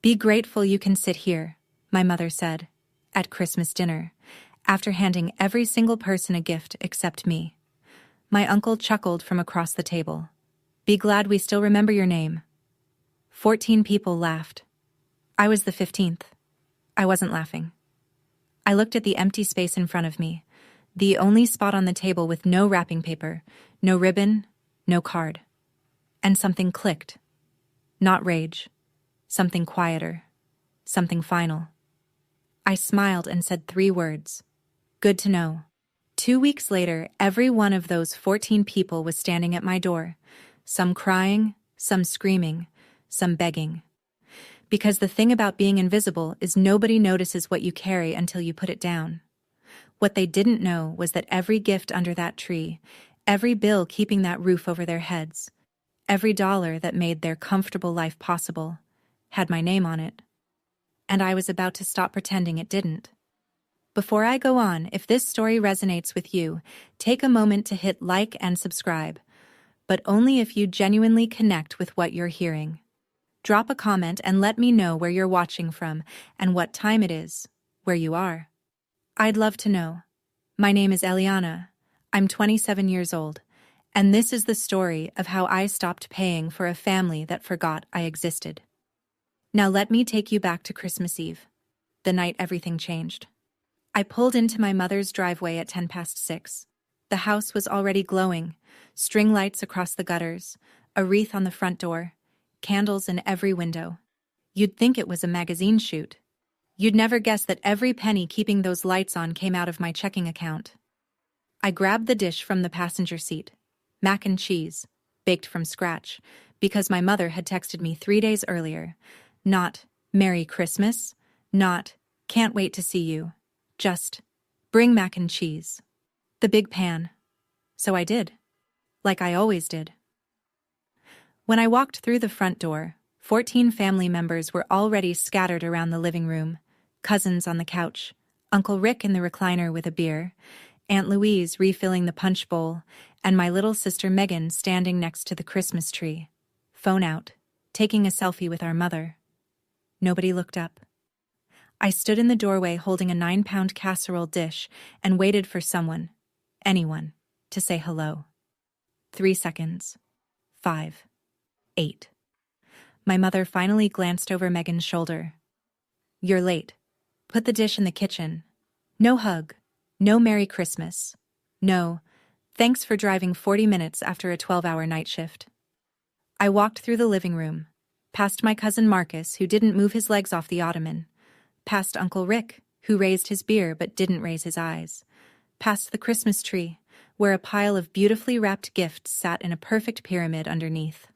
Be grateful you can sit here, my mother said, at Christmas dinner, after handing every single person a gift except me. My uncle chuckled from across the table. Be glad we still remember your name. 14 people laughed. I was the 15th. I wasn't laughing. I looked at the empty space in front of me, the only spot on the table with no wrapping paper, no ribbon, no card. And something clicked. Not rage. Something quieter. Something final. I smiled and said 3 words. Good to know. 2 weeks later, every one of those 14 people was standing at my door, some crying, some screaming, some begging. Because the thing about being invisible is nobody notices what you carry until you put it down. What they didn't know was that every gift under that tree, every bill keeping that roof over their heads, every dollar that made their comfortable life possible, had my name on it. And I was about to stop pretending it didn't. Before I go on, if this story resonates with you, take a moment to hit like and subscribe, but only if you genuinely connect with what you're hearing. Drop a comment and let me know where you're watching from and what time it is, where you are. I'd love to know. My name is Eliana. I'm 27 years old, and this is the story of how I stopped paying for a family that forgot I existed. Now let me take you back to Christmas Eve, the night everything changed. I pulled into my mother's driveway at 6:10. The house was already glowing, string lights across the gutters, a wreath on the front door, candles in every window. You'd think it was a magazine shoot. You'd never guess that every penny keeping those lights on came out of my checking account. I grabbed the dish from the passenger seat, mac and cheese, baked from scratch, because my mother had texted me 3 days earlier. Not, Merry Christmas, not, can't wait to see you, just, bring mac and cheese. The big pan. So I did. Like I always did. When I walked through the front door, 14 family members were already scattered around the living room, cousins on the couch, Uncle Rick in the recliner with a beer, Aunt Louise refilling the punch bowl, and my little sister Megan standing next to the Christmas tree, phone out, taking a selfie with our mother. Nobody looked up. I stood in the doorway holding a 9-pound casserole dish and waited for someone, anyone, to say hello. 3 seconds. 5. 8. My mother finally glanced over Megan's shoulder. You're late. Put the dish in the kitchen. No hug. No Merry Christmas. No, thanks for driving 40 minutes after a 12-hour night shift. I walked through the living room, past my cousin Marcus, who didn't move his legs off the ottoman, past Uncle Rick, who raised his beer but didn't raise his eyes, past the Christmas tree, where a pile of beautifully wrapped gifts sat in a perfect pyramid underneath.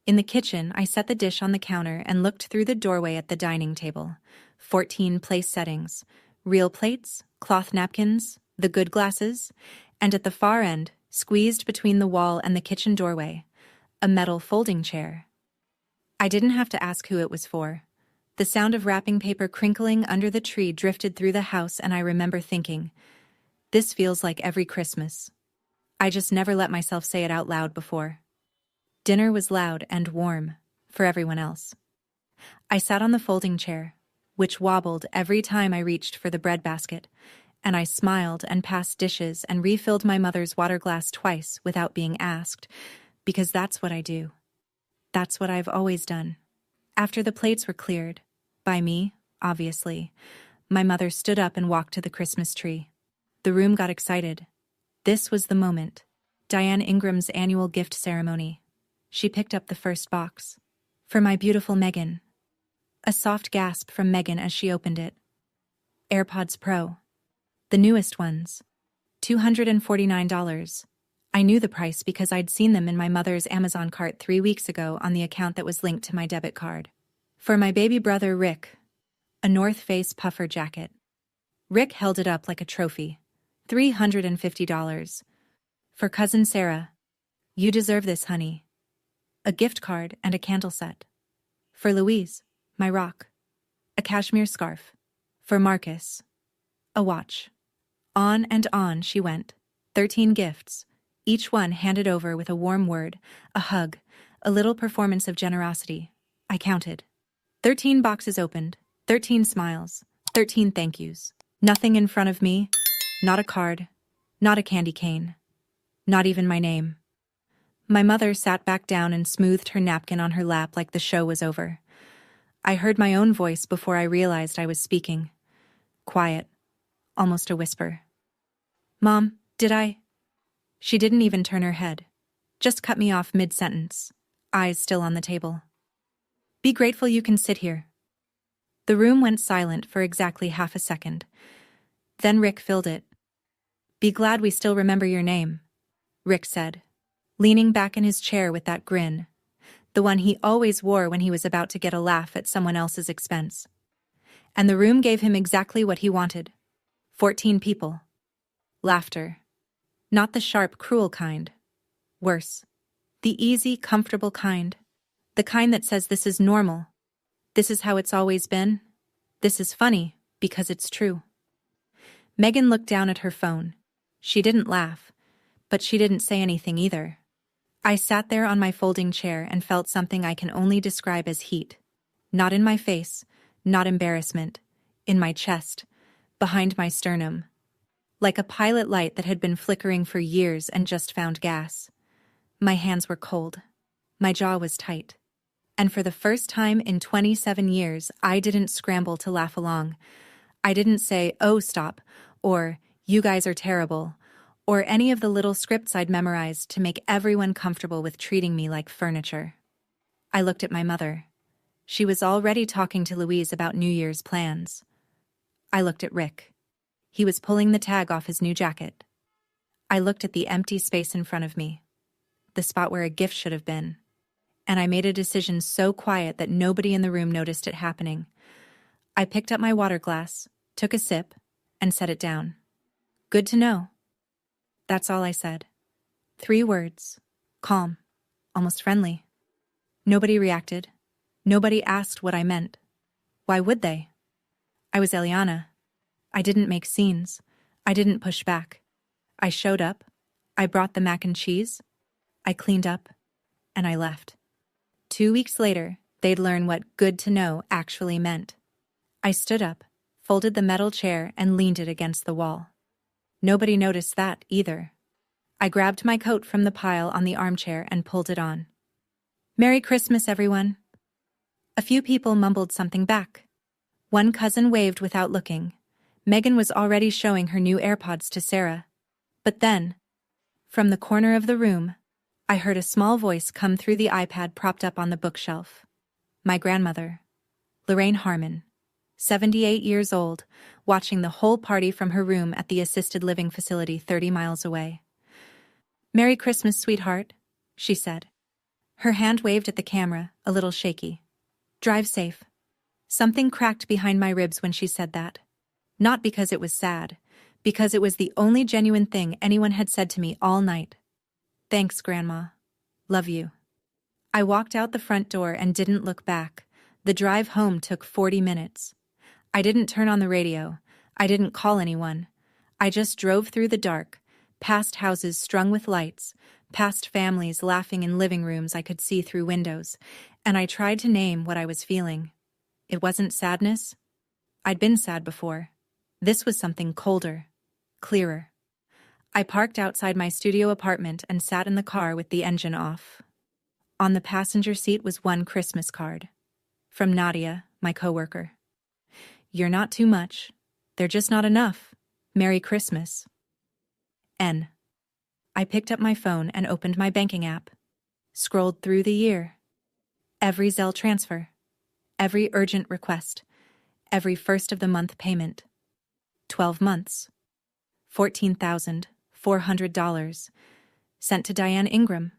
In the kitchen, I set the dish on the counter and looked through the doorway at the dining table. 14 place settings, real plates, cloth napkins, the good glasses, and at the far end, squeezed between the wall and the kitchen doorway, a metal folding chair. I didn't have to ask who it was for. The sound of wrapping paper crinkling under the tree drifted through the house, and I remember thinking, this feels like every Christmas. I just never let myself say it out loud before. Dinner was loud and warm, for everyone else. I sat on the folding chair, which wobbled every time I reached for the breadbasket, and I smiled and passed dishes and refilled my mother's water glass twice without being asked, because that's what I do. That's what I've always done. After the plates were cleared, by me, obviously, my mother stood up and walked to the Christmas tree. The room got excited. This was the moment. Diane Ingram's annual gift ceremony. She picked up the first box. For my beautiful Megan. A soft gasp from Megan as she opened it. AirPods Pro. The newest ones. $249. I knew the price because I'd seen them in my mother's Amazon cart 3 weeks ago on the account that was linked to my debit card. For my baby brother Rick. A North Face puffer jacket. Rick held it up like a trophy. $350. For cousin Sarah. You deserve this, honey. A gift card and a candle set. For Louise, my rock. A cashmere scarf. For Marcus. A watch. On and on she went. 13 gifts, each one handed over with a warm word, a hug, a little performance of generosity. I counted. 13 boxes opened, 13 smiles, 13 thank yous. Nothing in front of me, not a card, not a candy cane, not even my name. My mother sat back down and smoothed her napkin on her lap like the show was over. I heard my own voice before I realized I was speaking. Quiet, almost a whisper. Mom, did I? She didn't even turn her head. Just cut me off mid-sentence, eyes still on the table. Be grateful you can sit here. The room went silent for exactly half a second. Then Rick filled it. Be glad we still remember your name, Rick said, leaning back in his chair with that grin, the one he always wore when he was about to get a laugh at someone else's expense. And the room gave him exactly what he wanted. 14 people. Laughter. Not the sharp, cruel kind. Worse. The easy, comfortable kind. The kind that says this is normal. This is how it's always been. This is funny, because it's true. Megan looked down at her phone. She didn't laugh, but she didn't say anything either. I sat there on my folding chair and felt something I can only describe as heat. Not in my face, not embarrassment. In my chest, behind my sternum. Like a pilot light that had been flickering for years and just found gas. My hands were cold. My jaw was tight. And for the first time in 27 years, I didn't scramble to laugh along. I didn't say, oh, stop, or you guys are terrible, or any of the little scripts I'd memorized to make everyone comfortable with treating me like furniture. I looked at my mother. She was already talking to Louise about New Year's plans. I looked at Rick. He was pulling the tag off his new jacket. I looked at the empty space in front of me, the spot where a gift should have been. And I made a decision so quiet that nobody in the room noticed it happening. I picked up my water glass, took a sip, and set it down. Good to know. That's all I said. 3 words. Calm. Almost friendly. Nobody reacted. Nobody asked what I meant. Why would they? I was Eliana. I didn't make scenes. I didn't push back. I showed up. I brought the mac and cheese. I cleaned up. And I left. 2 weeks later, they'd learn what good to know actually meant. I stood up, folded the metal chair, and leaned it against the wall. Nobody noticed that either. I grabbed my coat from the pile on the armchair and pulled it on. Merry Christmas, everyone. A few people mumbled something back. One cousin waved without looking. Megan was already showing her new AirPods to Sarah. But then, from the corner of the room, I heard a small voice come through the iPad propped up on the bookshelf. My grandmother, Lorraine Harmon, 78 years old, watching the whole party from her room at the assisted living facility 30 miles away. Merry Christmas, sweetheart, she said. Her hand waved at the camera, a little shaky. Drive safe. Something cracked behind my ribs when she said that. Not because it was sad, because it was the only genuine thing anyone had said to me all night. Thanks, Grandma. Love you. I walked out the front door and didn't look back. The drive home took 40 minutes. I didn't turn on the radio. I didn't call anyone. I just drove through the dark, past houses strung with lights, past families laughing in living rooms I could see through windows, and I tried to name what I was feeling. It wasn't sadness. I'd been sad before. This was something colder, clearer. I parked outside my studio apartment and sat in the car with the engine off. On the passenger seat was one Christmas card. From Nadia, my coworker. You're not too much. They're just not enough. Merry Christmas. N. I picked up my phone and opened my banking app. Scrolled through the year. Every Zelle transfer. Every urgent request. Every first of the month payment. 12 months. $14,400. Sent to Diane Ingram.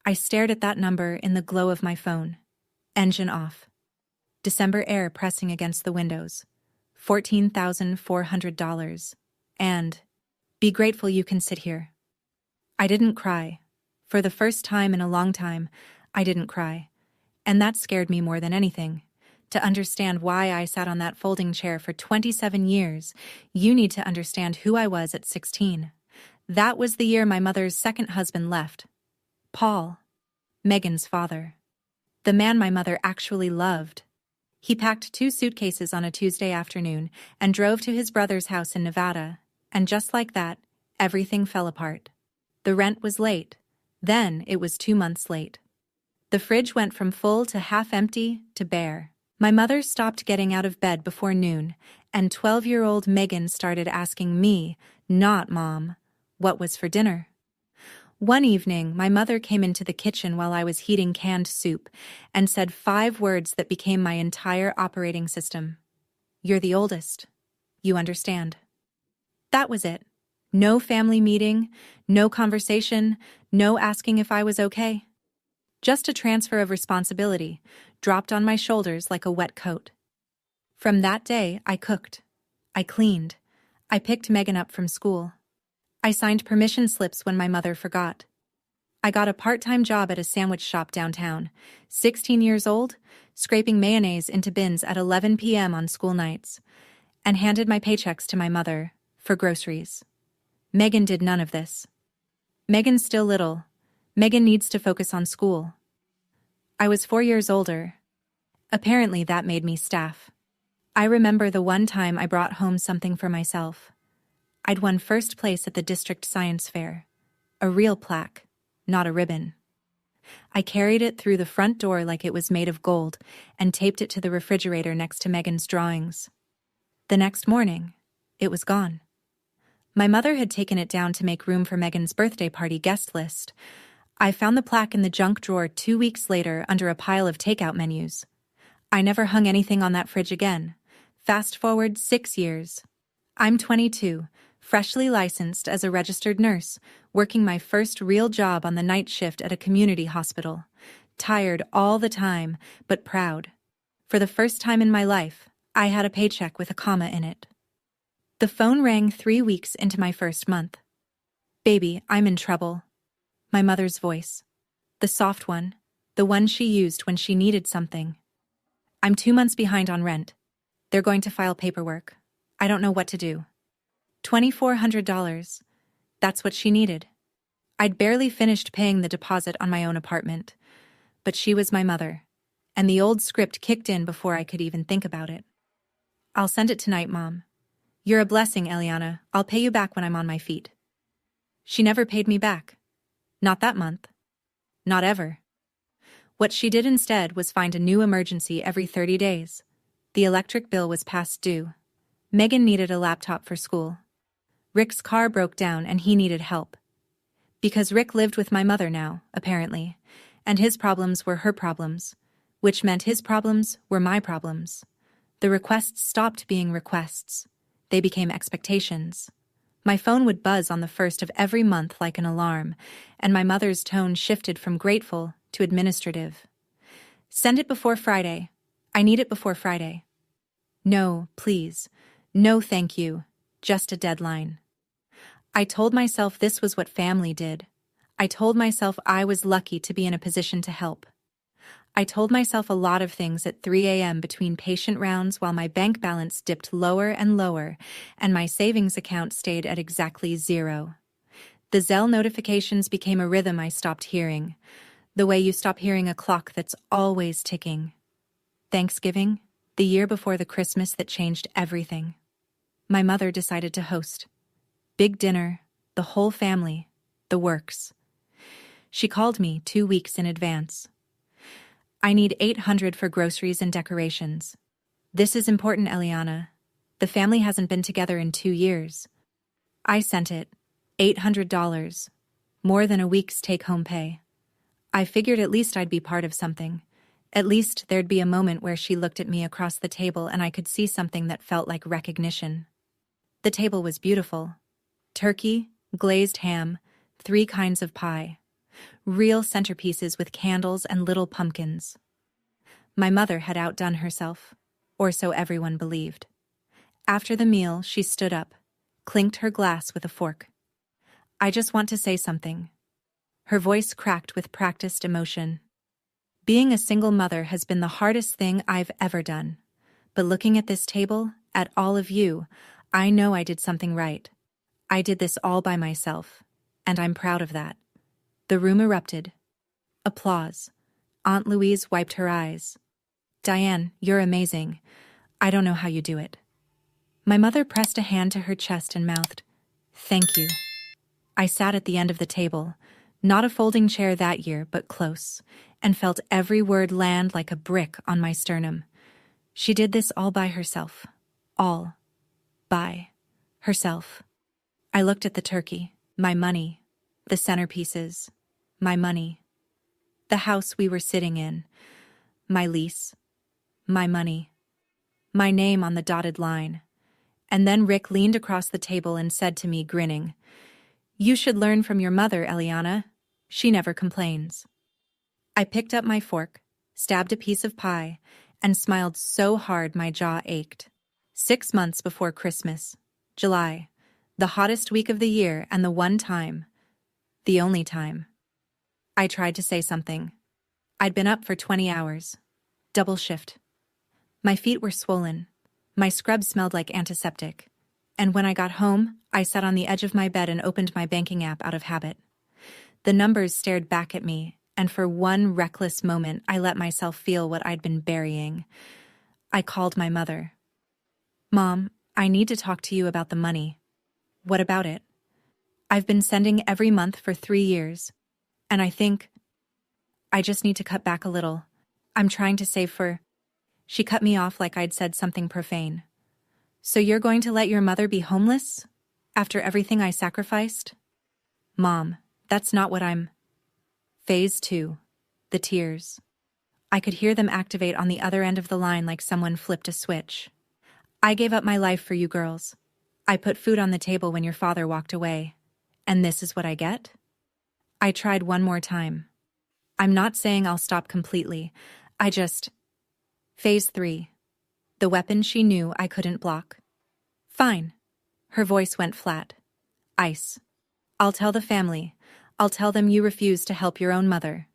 I stared at that number in the glow of my phone. Engine off. December air pressing against the windows. $14,400. And, be grateful you can sit here. I didn't cry. For the first time in a long time, I didn't cry. And that scared me more than anything. To understand why I sat on that folding chair for 27 years, you need to understand who I was at 16. That was the year my mother's second husband left. Paul, Megan's father. The man my mother actually loved. He packed 2 suitcases on a Tuesday afternoon and drove to his brother's house in Nevada, and just like that, everything fell apart. The rent was late. Then it was 2 months late. The fridge went from full to half empty to bare. My mother stopped getting out of bed before noon, and 12-year-old Megan started asking me, not Mom, what was for dinner. One evening, my mother came into the kitchen while I was heating canned soup and said 5 words that became my entire operating system. You're the oldest. You understand. That was it. No family meeting, no conversation, no asking if I was okay. Just a transfer of responsibility, dropped on my shoulders like a wet coat. From that day, I cooked. I cleaned. I picked Megan up from school. I signed permission slips when my mother forgot. I got a part-time job at a sandwich shop downtown, 16 years old, scraping mayonnaise into bins at 11 p.m. on school nights, and handed my paychecks to my mother for groceries. Megan did none of this. Megan's still little. Megan needs to focus on school. I was 4 years older. Apparently that made me staff. I remember the one time I brought home something for myself. I'd won first place at the district science fair. A real plaque, not a ribbon. I carried it through the front door like it was made of gold and taped it to the refrigerator next to Megan's drawings. The next morning, it was gone. My mother had taken it down to make room for Megan's birthday party guest list. I found the plaque in the junk drawer 2 weeks later under a pile of takeout menus. I never hung anything on that fridge again. Fast forward 6 years. I'm 22, freshly licensed as a registered nurse, working my first real job on the night shift at a community hospital. Tired all the time, but proud. For the first time in my life, I had a paycheck with a comma in it. The phone rang 3 weeks into my first month. Baby, I'm in trouble. My mother's voice. The soft one, the one she used when she needed something. I'm 2 months behind on rent. They're going to file paperwork. I don't know what to do. $2,400. That's what she needed. I'd barely finished paying the deposit on my own apartment. But she was my mother, and the old script kicked in before I could even think about it. I'll send it tonight, Mom. You're a blessing, Eliana. I'll pay you back when I'm on my feet. She never paid me back. Not that month. Not ever. What she did instead was find a new emergency every 30 days. The electric bill was past due. Megan needed a laptop for school. Rick's car broke down and he needed help. Because Rick lived with my mother now, apparently, and his problems were her problems, which meant his problems were my problems. The requests stopped being requests. They became expectations. My phone would buzz on the first of every month like an alarm, and my mother's tone shifted from grateful to administrative. Send it before Friday. I need it before Friday. No, please. No, thank you. Just a deadline. I told myself this was what family did. I told myself I was lucky to be in a position to help. I told myself a lot of things at 3 a.m. between patient rounds while my bank balance dipped lower and lower, and my savings account stayed at exactly 0. The Zelle notifications became a rhythm I stopped hearing, the way you stop hearing a clock that's always ticking. Thanksgiving, the year before the Christmas that changed everything. My mother decided to host. Big dinner, the whole family, the works. She called me 2 weeks in advance. I need $800 for groceries and decorations. This is important, Eliana. The family hasn't been together in 2 years. I sent it. $800. More than a week's take-home pay. I figured at least I'd be part of something. At least there'd be a moment where she looked at me across the table and I could see something that felt like recognition. The table was beautiful. Turkey, glazed ham, 3 kinds of pie. Real centerpieces with candles and little pumpkins. My mother had outdone herself, or so everyone believed. After the meal, she stood up, clinked her glass with a fork. I just want to say something. Her voice cracked with practiced emotion. Being a single mother has been the hardest thing I've ever done. But looking at this table, at all of you, I know I did something right. I did this all by myself, and I'm proud of that. The room erupted. Applause. Aunt Louise wiped her eyes. Diane, you're amazing. I don't know how you do it. My mother pressed a hand to her chest and mouthed, "Thank you." I sat at the end of the table, not a folding chair that year, but close, and felt every word land like a brick on my sternum. She did this all by herself. All by herself. I looked at the turkey, my money, the centerpieces, my money, the house we were sitting in, my lease, my money, my name on the dotted line. And then Rick leaned across the table and said to me, grinning, "You should learn from your mother, Eliana. She never complains." I picked up my fork, stabbed a piece of pie, and smiled so hard my jaw ached. 6 months before Christmas, July, the hottest week of the year and the one time, the only time, I tried to say something. I'd been up for 20 hours. Double shift. My feet were swollen. My scrub smelled like antiseptic. And when I got home, I sat on the edge of my bed and opened my banking app out of habit. The numbers stared back at me, and for one reckless moment, I let myself feel what I'd been burying. I called my mother. "Mom, I need to talk to you about the money." "What about it?" "I've been sending every month for 3 years, and I think I just need to cut back a little. I'm trying to save for—" She cut me off like I'd said something profane. "So you're going to let your mother be homeless? After everything I sacrificed?" "Mom, that's not what I'm—" Phase 2. The tears. I could hear them activate on the other end of the line like someone flipped a switch. "I gave up my life for you girls. I put food on the table when your father walked away. And this is what I get?" I tried one more time. "I'm not saying I'll stop completely. I just—" Phase 3. The weapon she knew I couldn't block. "Fine." Her voice went flat. "Ice. I'll tell the family. I'll tell them you refuse to help your own mother.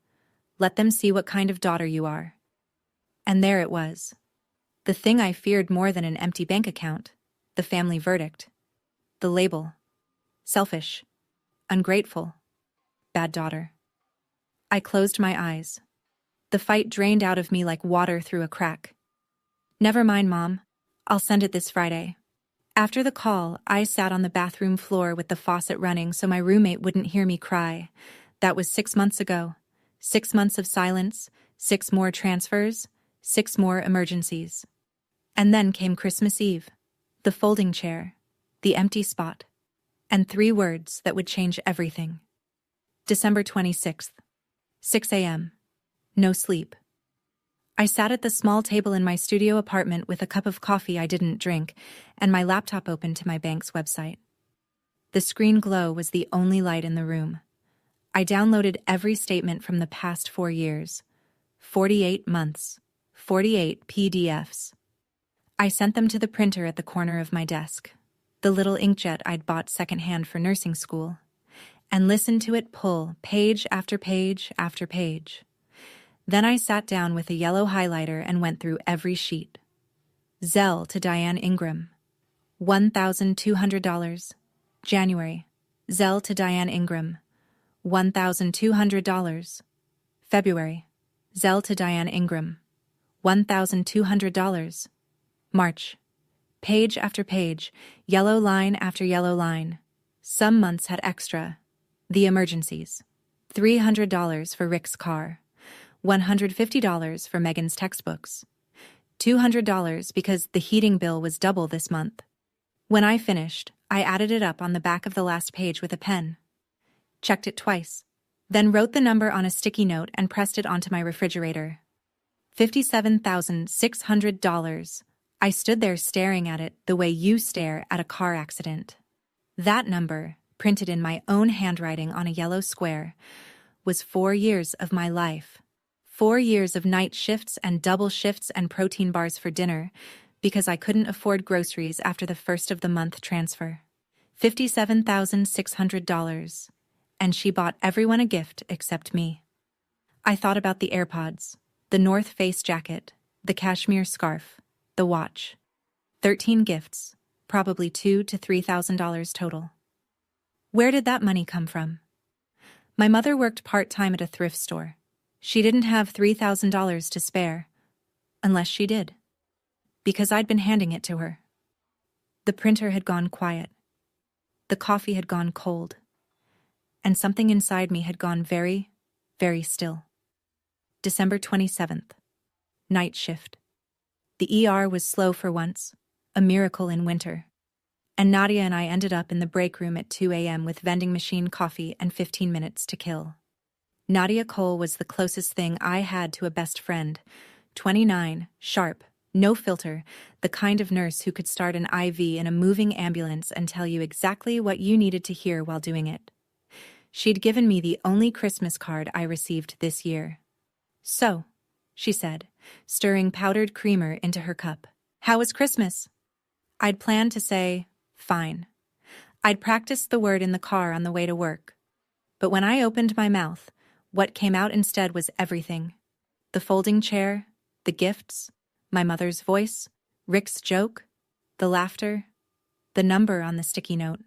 Let them see what kind of daughter you are." And there it was. The thing I feared more than an empty bank account. The family verdict. The label. Selfish. Ungrateful. Bad daughter. I closed my eyes. The fight drained out of me like water through a crack. "Never mind, Mom. I'll send it this Friday." After the call, I sat on the bathroom floor with the faucet running so my roommate wouldn't hear me cry. That was 6 months ago. 6 months of silence, 6 more transfers, 6 more emergencies. And then came Christmas Eve, the folding chair, the empty spot, and 3 words that would change everything. December 26th, 6 a.m. No sleep. I sat at the small table in my studio apartment with a cup of coffee I didn't drink and my laptop open to my bank's website. The screen glow was the only light in the room. I downloaded every statement from the past 4 years. 48 months. 48 PDFs. I sent them to the printer at the corner of my desk, the little inkjet I'd bought secondhand for nursing school, and listened to it pull page after page after page. Then I sat down with a yellow highlighter and went through every sheet. Zelle to Diane Ingram. $1,200. January. Zelle to Diane Ingram. $1,200. February. Zelle to Diane Ingram. $1,200. March. Page after page, yellow line after yellow line. Some months had extra. The emergencies. $300 for Rick's car. $150 for Megan's textbooks. $200 because the heating bill was double this month. When I finished, I added it up on the back of the last page with a pen. Checked it twice, then wrote the number on a sticky note and pressed it onto my refrigerator. $57,600. I stood there staring at it the way you stare at a car accident. That number, printed in my own handwriting on a yellow square, was 4 years of my life. 4 years of night shifts and double shifts and protein bars for dinner because I couldn't afford groceries after the first of the month transfer. $57,600. And she bought everyone a gift except me. I thought about the AirPods, the North Face jacket, the cashmere scarf, the watch. 13 gifts, probably $2,000 to $3,000 total. Where did that money come from? My mother worked part-time at a thrift store. She didn't have $3,000 to spare. Unless she did. Because I'd been handing it to her. The printer had gone quiet. The coffee had gone cold. And something inside me had gone very, very still. December 27th. Night shift. The ER was slow for once, a miracle in winter. And Nadia and I ended up in the break room at 2 a.m. with vending machine coffee and 15 minutes to kill. Nadia Cole was the closest thing I had to a best friend, 29, sharp, no filter, the kind of nurse who could start an IV in a moving ambulance and tell you exactly what you needed to hear while doing it. She'd given me the only Christmas card I received this year. "So," she said, stirring powdered creamer into her cup. "How was Christmas?" I'd planned to say, "Fine." I'd practiced the word in the car on the way to work. But when I opened my mouth, what came out instead was everything. The folding chair, the gifts, my mother's voice, Rick's joke, the laughter, the number on the sticky note.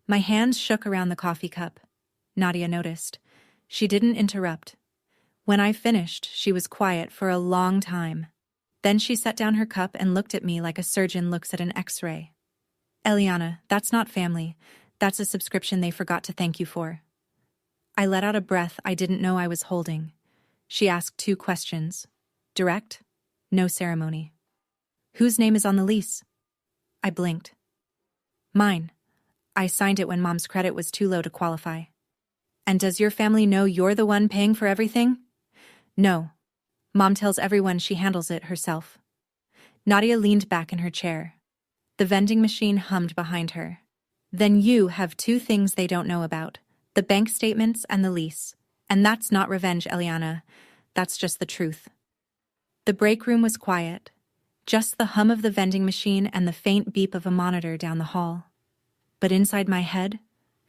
My hands shook around the coffee cup. Nadia noticed. She didn't interrupt. When I finished, she was quiet for a long time. Then she set down her cup and looked at me like a surgeon looks at an X-ray. "Eliana, that's not family. That's a subscription they forgot to thank you for." I let out a breath I didn't know I was holding. She asked 2 questions. Direct, no ceremony. "Whose name is on the lease?" I blinked. "Mine. I signed it when Mom's credit was too low to qualify." "And does your family know you're the one paying for everything?" "No. Mom tells everyone she handles it herself." Nadia leaned back in her chair. The vending machine hummed behind her. "Then you have 2 things they don't know about, the bank statements and the lease. And that's not revenge, Eliana. That's just the truth." The break room was quiet, just the hum of the vending machine and the faint beep of a monitor down the hall. But inside my head,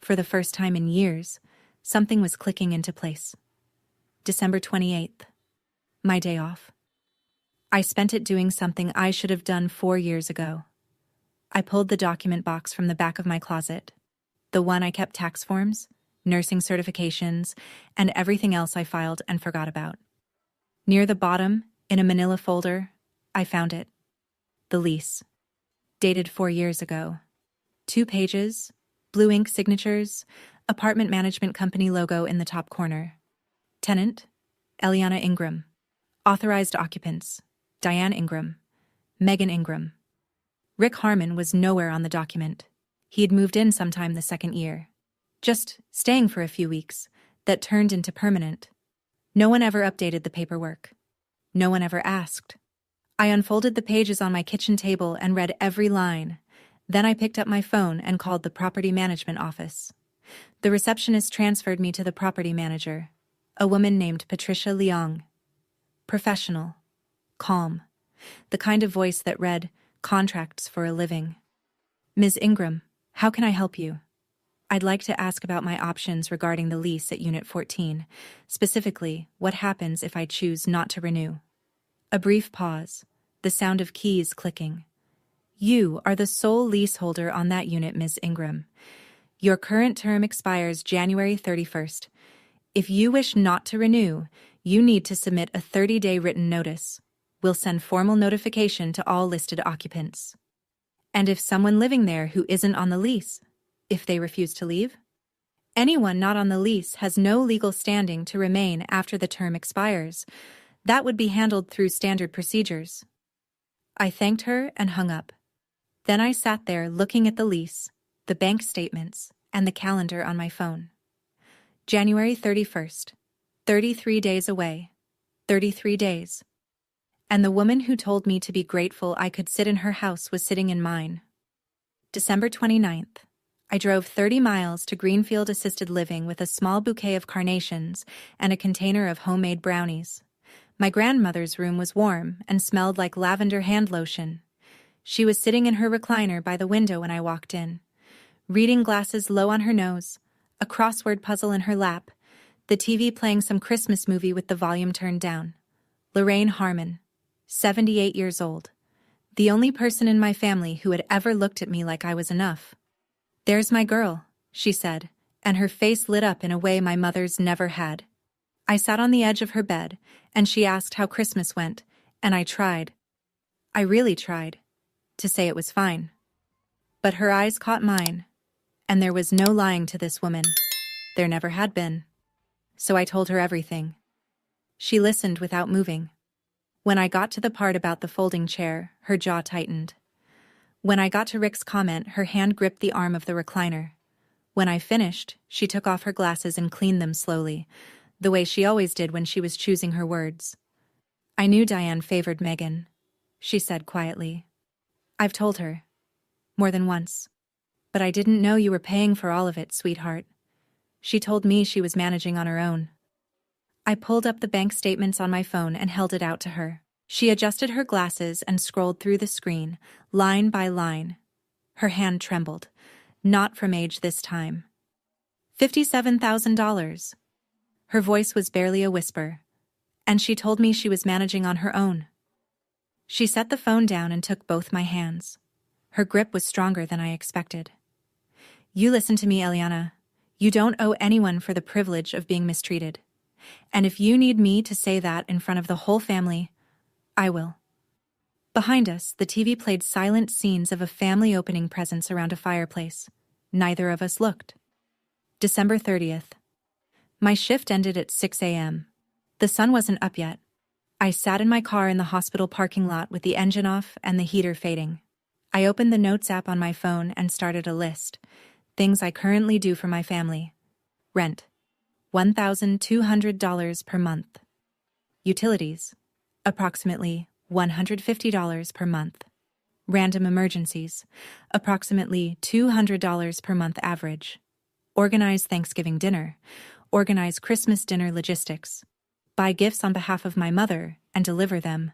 for the first time in years, something was clicking into place. December 28th. My day off. I spent it doing something I should have done 4 years ago. I pulled the document box from the back of my closet, the one I kept tax forms, nursing certifications, and everything else I filed and forgot about. Near the bottom, in a manila folder, I found it. The lease. Dated 4 years ago. 2 pages, blue ink signatures, apartment management company logo in the top corner. Tenant, Eliana Ingram. Authorized occupants, Diane Ingram, Megan Ingram. Rick Harmon was nowhere on the document. He had moved in sometime the second year. Just staying for a few weeks, that turned into permanent. No one ever updated the paperwork. No one ever asked. I unfolded the pages on my kitchen table and read every line. Then I picked up my phone and called the property management office. The receptionist transferred me to the property manager, a woman named Patricia Leong. Professional. Calm. The kind of voice that read, "Contracts for a living." "Ms. Ingram, how can I help you?" "I'd like to ask about my options regarding the lease at Unit 14. Specifically, what happens if I choose not to renew?" A brief pause. The sound of keys clicking. "You are the sole leaseholder on that unit, Ms. Ingram. Your current term expires January 31st. If you wish not to renew, you need to submit a 30-day written notice. We'll send formal notification to all listed occupants." "And if someone living there who isn't on the lease, if they refuse to leave?" "Anyone not on the lease has no legal standing to remain after the term expires. That would be handled through standard procedures." I thanked her and hung up. Then I sat there looking at the lease, the bank statements, and the calendar on my phone. January 31st. 33 days away. 33 days. And the woman who told me to be grateful I could sit in her house was sitting in mine. December 29th. I drove 30 miles to Greenfield Assisted Living with a small bouquet of carnations and a container of homemade brownies. My grandmother's room was warm and smelled like lavender hand lotion. She was sitting in her recliner by the window when I walked in, reading glasses low on her nose, a crossword puzzle in her lap, the TV playing some Christmas movie with the volume turned down. Lorraine Harmon, 78 years old. The only person in my family who had ever looked at me like I was enough. "There's my girl," she said, and her face lit up in a way my mother's never had. I sat on the edge of her bed, and she asked how Christmas went, And I tried. I really tried. To say it was fine. But her eyes caught mine. And there was no lying to this woman. There never had been. So I told her everything. She listened without moving. When I got to the part about the folding chair, her jaw tightened. When I got to Rick's comment, her hand gripped the arm of the recliner. When I finished, she took off her glasses and cleaned them slowly, the way she always did when she was choosing her words. I knew Diane favored Megan, she said quietly. I've told her. More than once. But I didn't know you were paying for all of it, sweetheart. She told me she was managing on her own. I pulled up the bank statements on my phone and held it out to her. She adjusted her glasses and scrolled through the screen, line by line. Her hand trembled. Not from age this time. $57,000. Her voice was barely a whisper. And she told me she was managing on her own. She set the phone down and took both my hands. Her grip was stronger than I expected. You listen to me, Eliana. You don't owe anyone for the privilege of being mistreated. And if you need me to say that in front of the whole family, I will. Behind us, the TV played silent scenes of a family opening presents around a fireplace. Neither of us looked. December 30th. My shift ended at 6 a.m. The sun wasn't up yet. I sat in my car in the hospital parking lot with the engine off and the heater fading. I opened the Notes app on my phone and started a list. Things I currently do for my family. Rent. $1,200 per month. Utilities. Approximately $150 per month. Random emergencies. Approximately $200 per month average. Organize Thanksgiving dinner. Organize Christmas dinner logistics. Buy gifts on behalf of my mother and deliver them.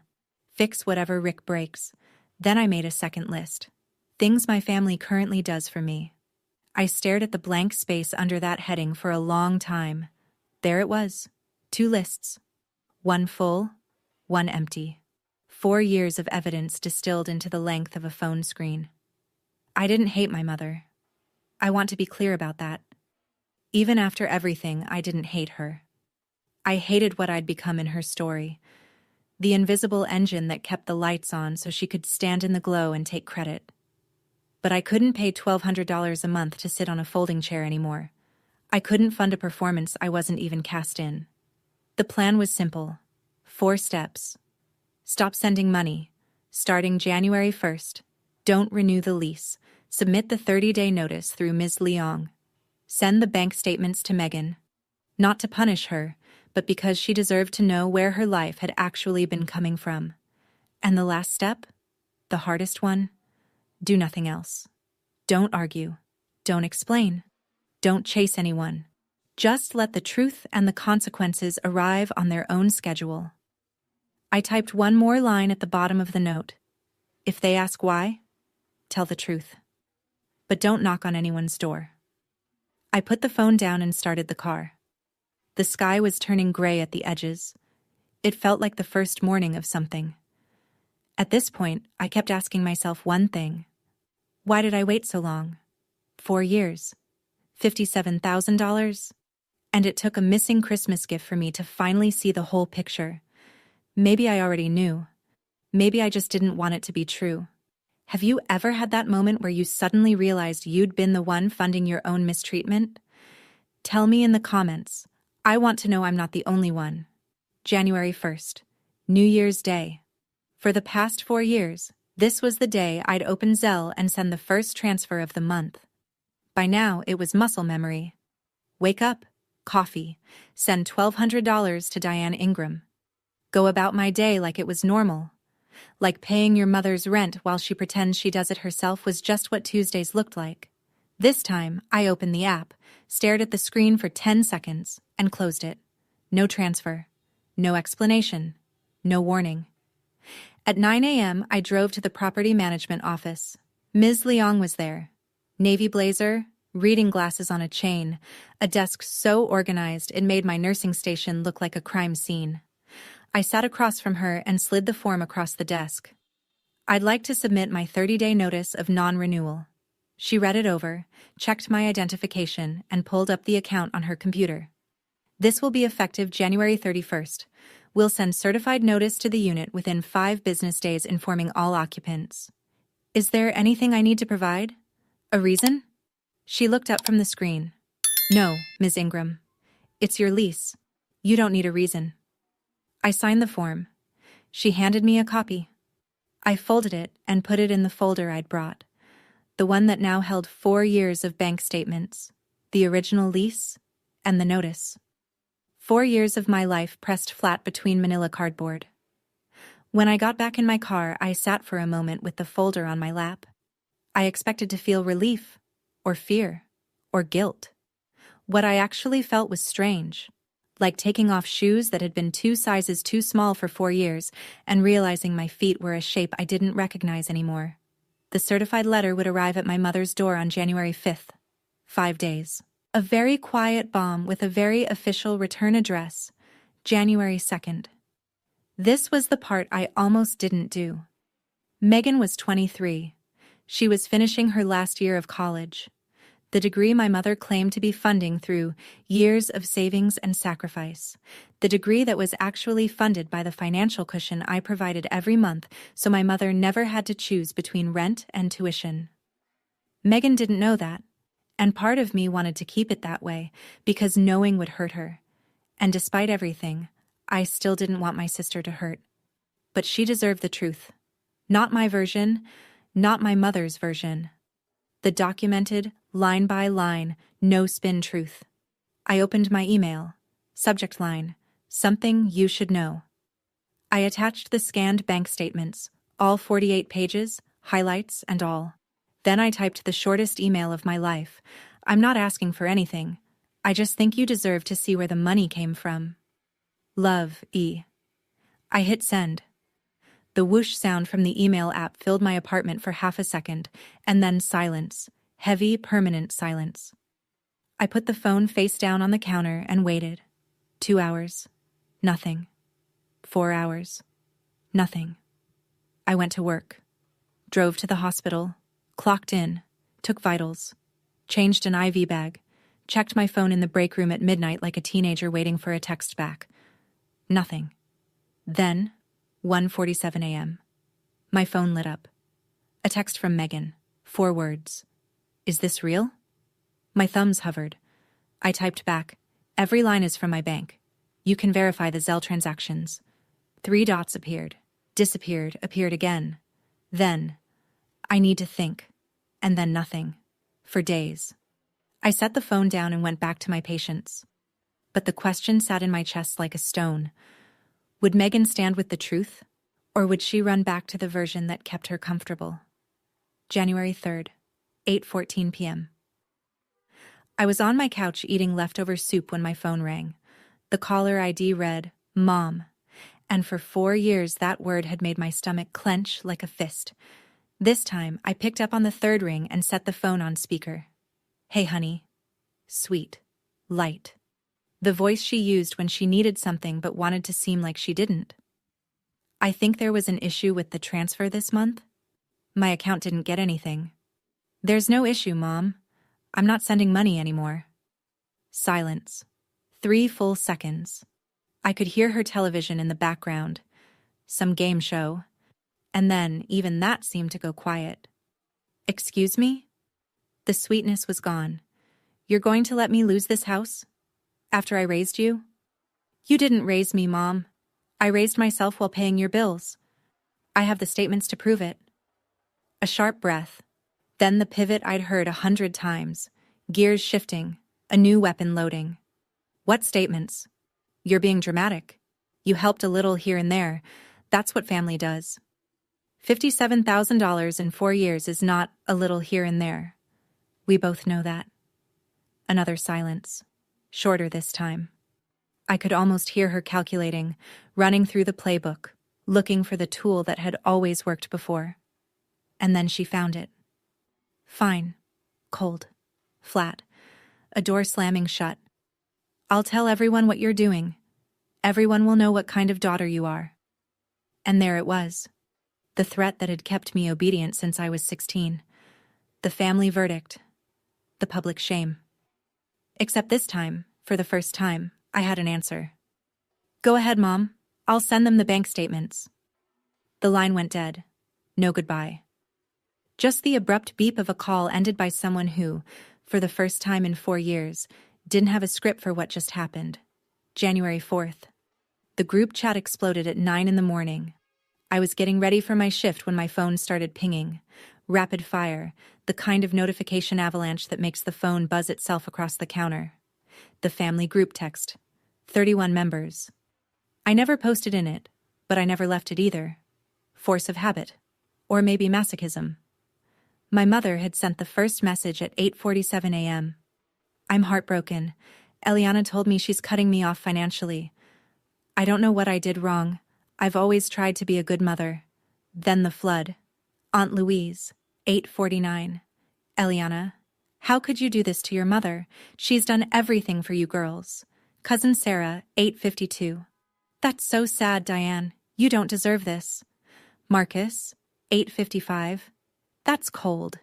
Fix whatever Rick breaks. Then I made a second list. Things my family currently does for me. I stared at the blank space under that heading for a long time. There it was. 2 lists. One full, one empty. 4 years of evidence distilled into the length of a phone screen. I didn't hate my mother. I want to be clear about that. Even after everything, I didn't hate her. I hated what I'd become in her story. The invisible engine that kept the lights on so she could stand in the glow and take credit. But I couldn't pay $1,200 a month to sit on a folding chair anymore. I couldn't fund a performance I wasn't even cast in. The plan was simple. 4 steps. Stop sending money. Starting January 1st. Don't renew the lease. Submit the 30-day notice through Ms. Leong. Send the bank statements to Megan. Not to punish her, but because she deserved to know where her life had actually been coming from. And the last step? The hardest one? Do nothing else. Don't argue. Don't explain. Don't chase anyone. Just let the truth and the consequences arrive on their own schedule. I typed one more line at the bottom of the note. If they ask why, tell the truth. But don't knock on anyone's door. I put the phone down and started the car. The sky was turning gray at the edges. It felt like the first morning of something. At this point, I kept asking myself one thing. Why did I wait so long? 4 years. $57,000? And it took a missing Christmas gift for me to finally see the whole picture. Maybe I already knew. Maybe I just didn't want it to be true. Have you ever had that moment where you suddenly realized you'd been the one funding your own mistreatment? Tell me in the comments. I want to know I'm not the only one. January 1st, New Year's Day. For the past 4 years, this was the day I'd open Zelle and send the first transfer of the month. By now, it was muscle memory. Wake up, coffee, send $1,200 to Diane Ingram. Go about my day like it was normal. Like paying your mother's rent while she pretends she does it herself was just what Tuesdays looked like. This time, I opened the app, stared at the screen for 10 seconds, and closed it. No transfer. No explanation. No warning. At 9 a.m., I drove to the property management office. Ms. Leong was there. Navy blazer, reading glasses on a chain, a desk so organized it made my nursing station look like a crime scene. I sat across from her and slid the form across the desk. I'd like to submit my 30-day notice of non-renewal. She read it over, checked my identification, and pulled up the account on her computer. This will be effective January 31st. We'll send certified notice to the unit within 5 business days informing all occupants. Is there anything I need to provide? A reason? She looked up from the screen. No, Ms. Ingram. It's your lease. You don't need a reason. I signed the form. She handed me a copy. I folded it and put it in the folder I'd brought, the one that now held 4 years of bank statements, the original lease, and the notice. 4 years of my life pressed flat between manila cardboard. When I got back in my car, I sat for a moment with the folder on my lap. I expected to feel relief, or fear, or guilt. What I actually felt was strange, like taking off shoes that had been 2 sizes too small for 4 years and realizing my feet were a shape I didn't recognize anymore. The certified letter would arrive at my mother's door on January 5th. 5 days. A very quiet bomb with a very official return address, January 2nd. This was the part I almost didn't do. Megan was 23. She was finishing her last year of college, the degree my mother claimed to be funding through years of savings and sacrifice, the degree that was actually funded by the financial cushion I provided every month so my mother never had to choose between rent and tuition. Megan didn't know that, and part of me wanted to keep it that way because knowing would hurt her. And despite everything, I still didn't want my sister to hurt. But she deserved the truth. Not my version, not my mother's version. The documented, line-by-line, no-spin truth. I opened my email. Subject line, something you should know. I attached the scanned bank statements, all 48 pages, highlights and all. Then I typed the shortest email of my life. I'm not asking for anything. I just think you deserve to see where the money came from. Love, E. I hit send. The whoosh sound from the email app filled my apartment for half a second, and then silence. Heavy, permanent silence. I put the phone face down on the counter and waited. 2 hours. Nothing. 4 hours. Nothing. I went to work. Drove to the hospital. Clocked in. Took vitals. Changed an IV bag. Checked my phone in the break room at midnight like a teenager waiting for a text back. Nothing. Then, 1:47 a.m. My phone lit up. A text from Megan. 4 words. Is this real? My thumbs hovered. I typed back. Every line is from my bank. You can verify the Zelle transactions. 3 dots appeared. Disappeared. Appeared again. Then, I need to think. And then nothing. For days. I set the phone down and went back to my patients. But the question sat in my chest like a stone. Would Megan stand with the truth? Or would she run back to the version that kept her comfortable? January 3rd, 8:14 p.m. I was on my couch eating leftover soup when my phone rang. The caller ID read, Mom. And for 4 years that word had made my stomach clench like a fist. This time, I picked up on the 3rd ring and set the phone on speaker. Hey, honey. Sweet. Light. The voice she used when she needed something but wanted to seem like she didn't. I think there was an issue with the transfer this month. My account didn't get anything. There's no issue, Mom. I'm not sending money anymore. Silence. 3 full seconds. I could hear her television in the background. Some game show. And then, even that seemed to go quiet. Excuse me? The sweetness was gone. You're going to let me lose this house? After I raised you? You didn't raise me, Mom. I raised myself while paying your bills. I have the statements to prove it. A sharp breath. Then the pivot I'd heard 100 times. Gears shifting. A new weapon loading. What statements? You're being dramatic. You helped a little here and there. That's what family does. $57,000 in 4 years is not a little here and there. We both know that. Another silence. Shorter this time. I could almost hear her calculating, running through the playbook, looking for the tool that had always worked before. And then she found it. Fine. Cold. Flat. A door slamming shut. I'll tell everyone what you're doing. Everyone will know what kind of daughter you are. And there it was. The threat that had kept me obedient since I was 16. The family verdict. The public shame. Except this time, for the first time, I had an answer. Go ahead, Mom. I'll send them the bank statements. The line went dead. No goodbye. Just the abrupt beep of a call ended by someone who, for the first time in 4 years, didn't have a script for what just happened. January 4th. The group chat exploded at 9 in the morning. I was getting ready for my shift when my phone started pinging. Rapid fire, the kind of notification avalanche that makes the phone buzz itself across the counter. The family group text. 31 members. I never posted in it, but I never left it either. Force of habit. Or maybe masochism. My mother had sent the first message at 8:47 a.m. I'm heartbroken. Eliana told me she's cutting me off financially. I don't know what I did wrong. I've always tried to be a good mother. Then the flood. Aunt Louise, 8:49. Eliana, how could you do this to your mother? She's done everything for you girls. Cousin Sarah, 8:52. That's so sad, Diane. You don't deserve this. Marcus, 8:55. That's cold.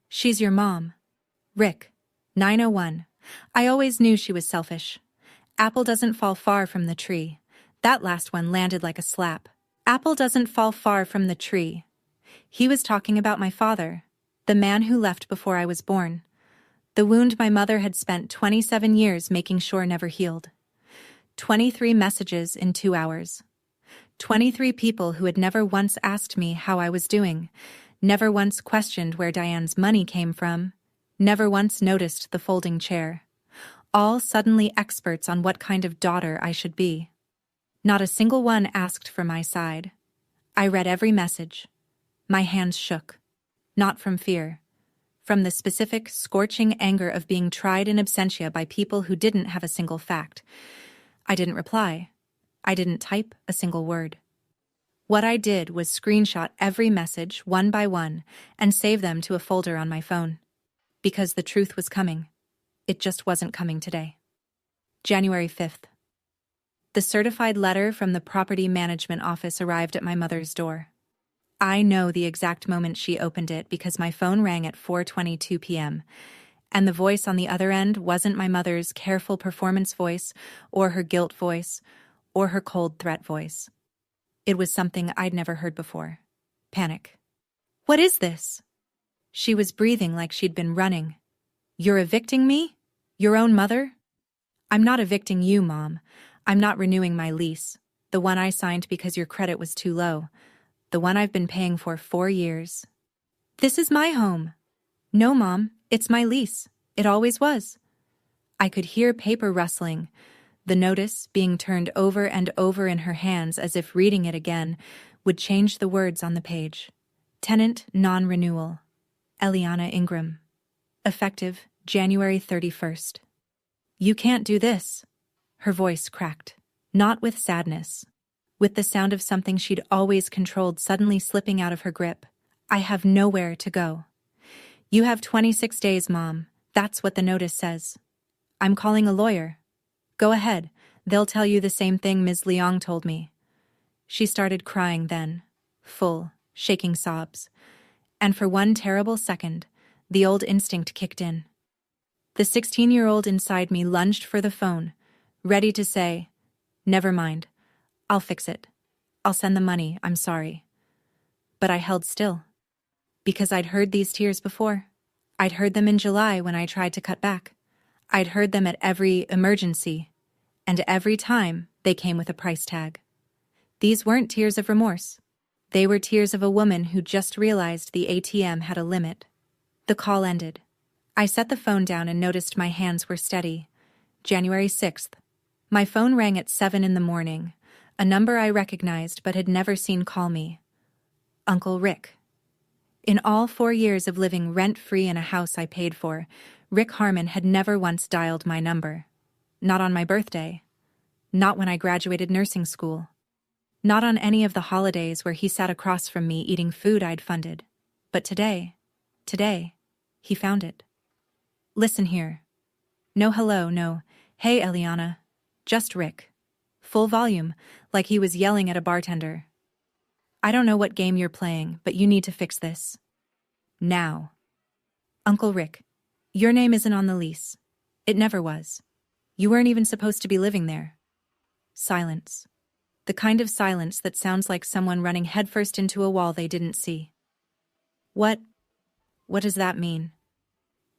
She's your mom. Rick, 9:01. I always knew she was selfish. Apple doesn't fall far from the tree. That last one landed like a slap. Apple doesn't fall far from the tree. He was talking about my father, the man who left before I was born. The wound my mother had spent 27 years making sure never healed. 23 messages in 2 hours. 23 people who had never once asked me how I was doing, never once questioned where Diane's money came from, never once noticed the folding chair. All suddenly experts on what kind of daughter I should be. Not a single one asked for my side. I read every message. My hands shook. Not from fear. From the specific, scorching anger of being tried in absentia by people who didn't have a single fact. I didn't reply. I didn't type a single word. What I did was screenshot every message one by one and save them to a folder on my phone. Because the truth was coming. It just wasn't coming today. January 5th. The certified letter from the property management office arrived at my mother's door. I know the exact moment she opened it because my phone rang at 4:22 p.m., and the voice on the other end wasn't my mother's careful performance voice, or her guilt voice, or her cold threat voice. It was something I'd never heard before. Panic. What is this? She was breathing like she'd been running. You're evicting me? Your own mother? I'm not evicting you, Mom. I'm not renewing my lease, the one I signed because your credit was too low, the one I've been paying for 4 years. This is my home. No, Mom, it's my lease. It always was. I could hear paper rustling, the notice being turned over and over in her hands as if reading it again would change the words on the page. Tenant non-renewal. Eliana Ingram. Effective January 31st. You can't do this. Her voice cracked. Not with sadness. With the sound of something she'd always controlled suddenly slipping out of her grip. I have nowhere to go. You have 26 days, Mom. That's what the notice says. I'm calling a lawyer. Go ahead. They'll tell you the same thing Ms. Leong told me. She started crying then. Full, shaking sobs. And for one terrible second, the old instinct kicked in. The 16-year-old inside me lunged for the phone, ready to say, "Never mind. I'll fix it. I'll send the money, I'm sorry." But I held still. Because I'd heard these tears before. I'd heard them in July when I tried to cut back. I'd heard them at every emergency. And every time, they came with a price tag. These weren't tears of remorse. They were tears of a woman who just realized the ATM had a limit. The call ended. I set the phone down and noticed my hands were steady. January 6th. My phone rang at 7 in the morning, a number I recognized but had never seen call me. Uncle Rick. In all 4 years of living rent-free in a house I paid for, Rick Harmon had never once dialed my number. Not on my birthday. Not when I graduated nursing school. Not on any of the holidays where he sat across from me eating food I'd funded. But today, he found it. Listen here. No hello, no, hey Eliana. Just Rick. Full volume, like he was yelling at a bartender. I don't know what game you're playing, but you need to fix this. Now. Uncle Rick, your name isn't on the lease. It never was. You weren't even supposed to be living there. Silence. The kind of silence that sounds like someone running headfirst into a wall they didn't see. What does that mean?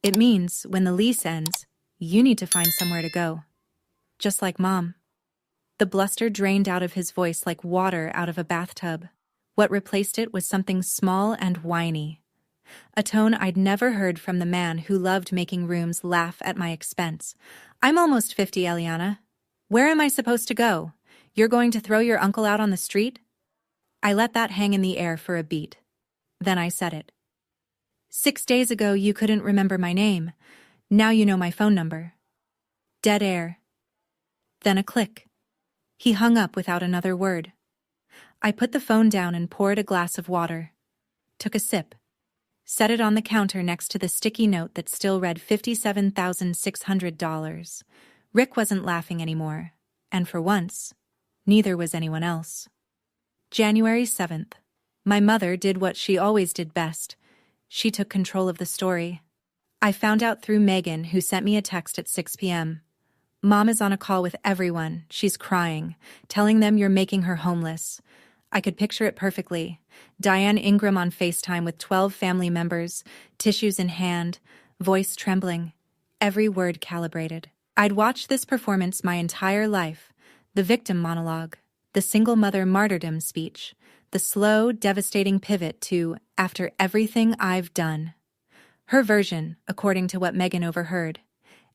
It means, when the lease ends, you need to find somewhere to go. Just like Mom. The bluster drained out of his voice like water out of a bathtub. What replaced it was something small and whiny. A tone I'd never heard from the man who loved making rooms laugh at my expense. I'm almost 50, Eliana. Where am I supposed to go? You're going to throw your uncle out on the street? I let that hang in the air for a beat. Then I said it. 6 days ago you couldn't remember my name. Now you know my phone number. Dead air. Then a click. He hung up without another word. I put the phone down and poured a glass of water. Took a sip. Set it on the counter next to the sticky note that still read $57,600. Rick wasn't laughing anymore, and for once, neither was anyone else. January 7th. My mother did what she always did best. She took control of the story. I found out through Megan, who sent me a text at 6 p.m. Mom is on a call with everyone. She's crying, telling them you're making her homeless. I could picture it perfectly. Diane Ingram on FaceTime with 12 family members, tissues in hand, voice trembling, every word calibrated. I'd watched this performance my entire life. The victim monologue, the single mother martyrdom speech, the slow, devastating pivot to, after everything I've done. Her version, according to what Megan overheard.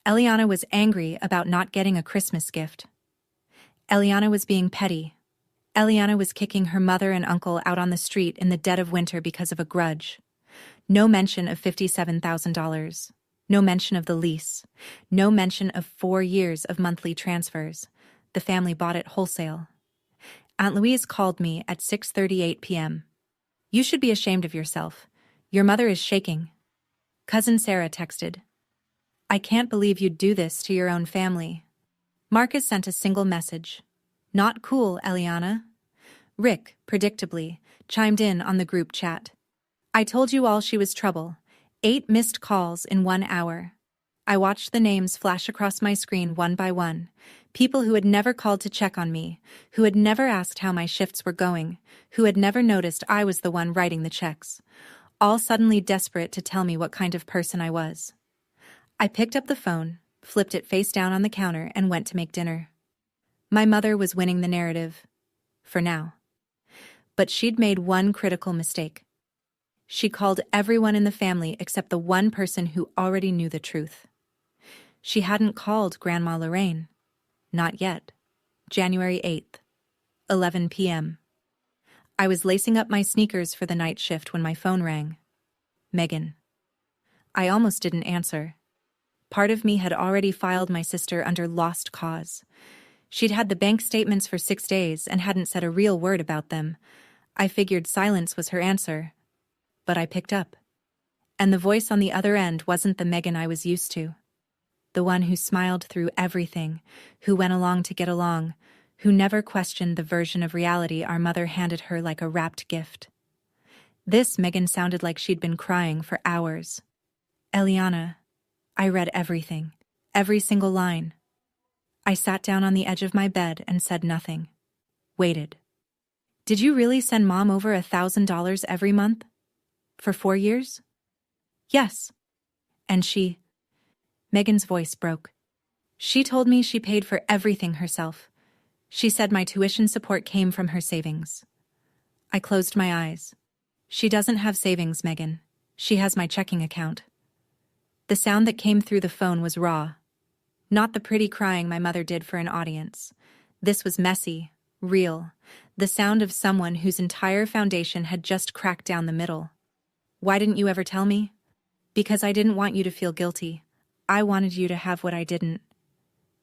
Eliana was angry about not getting a Christmas gift. Eliana was being petty. Eliana was kicking her mother and uncle out on the street in the dead of winter because of a grudge. No mention of $57,000. No mention of the lease. No mention of 4 years of monthly transfers. The family bought it wholesale. Aunt Louise called me at 6:38 p.m. You should be ashamed of yourself. Your mother is shaking. Cousin Sarah texted. I can't believe you'd do this to your own family. Marcus sent a single message. Not cool, Eliana. Rick, predictably, chimed in on the group chat. I told you all she was trouble. 8 missed calls in 1 hour. I watched the names flash across my screen one by one. People who had never called to check on me, who had never asked how my shifts were going, who had never noticed I was the one writing the checks. All suddenly desperate to tell me what kind of person I was. I picked up the phone, flipped it face down on the counter, and went to make dinner. My mother was winning the narrative. For now. But she'd made one critical mistake. She called everyone in the family except the one person who already knew the truth. She hadn't called Grandma Lorraine. Not yet. January 8th. 11 p.m. I was lacing up my sneakers for the night shift when my phone rang. Megan. I almost didn't answer. Part of me had already filed my sister under lost cause. She'd had the bank statements for 6 days and hadn't said a real word about them. I figured silence was her answer. But I picked up. And the voice on the other end wasn't the Megan I was used to. The one who smiled through everything, who went along to get along, who never questioned the version of reality our mother handed her like a wrapped gift. This Megan sounded like she'd been crying for hours. Eliana, I read everything, every single line. I sat down on the edge of my bed and said nothing. Waited. Did you really send Mom over $1,000 every month? For 4 years? Yes. And she... Megan's voice broke. She told me she paid for everything herself. She said my tuition support came from her savings. I closed my eyes. She doesn't have savings, Megan. She has my checking account. The sound that came through the phone was raw. Not the pretty crying my mother did for an audience. This was messy, real, the sound of someone whose entire foundation had just cracked down the middle. Why didn't you ever tell me? Because I didn't want you to feel guilty. I wanted you to have what I didn't.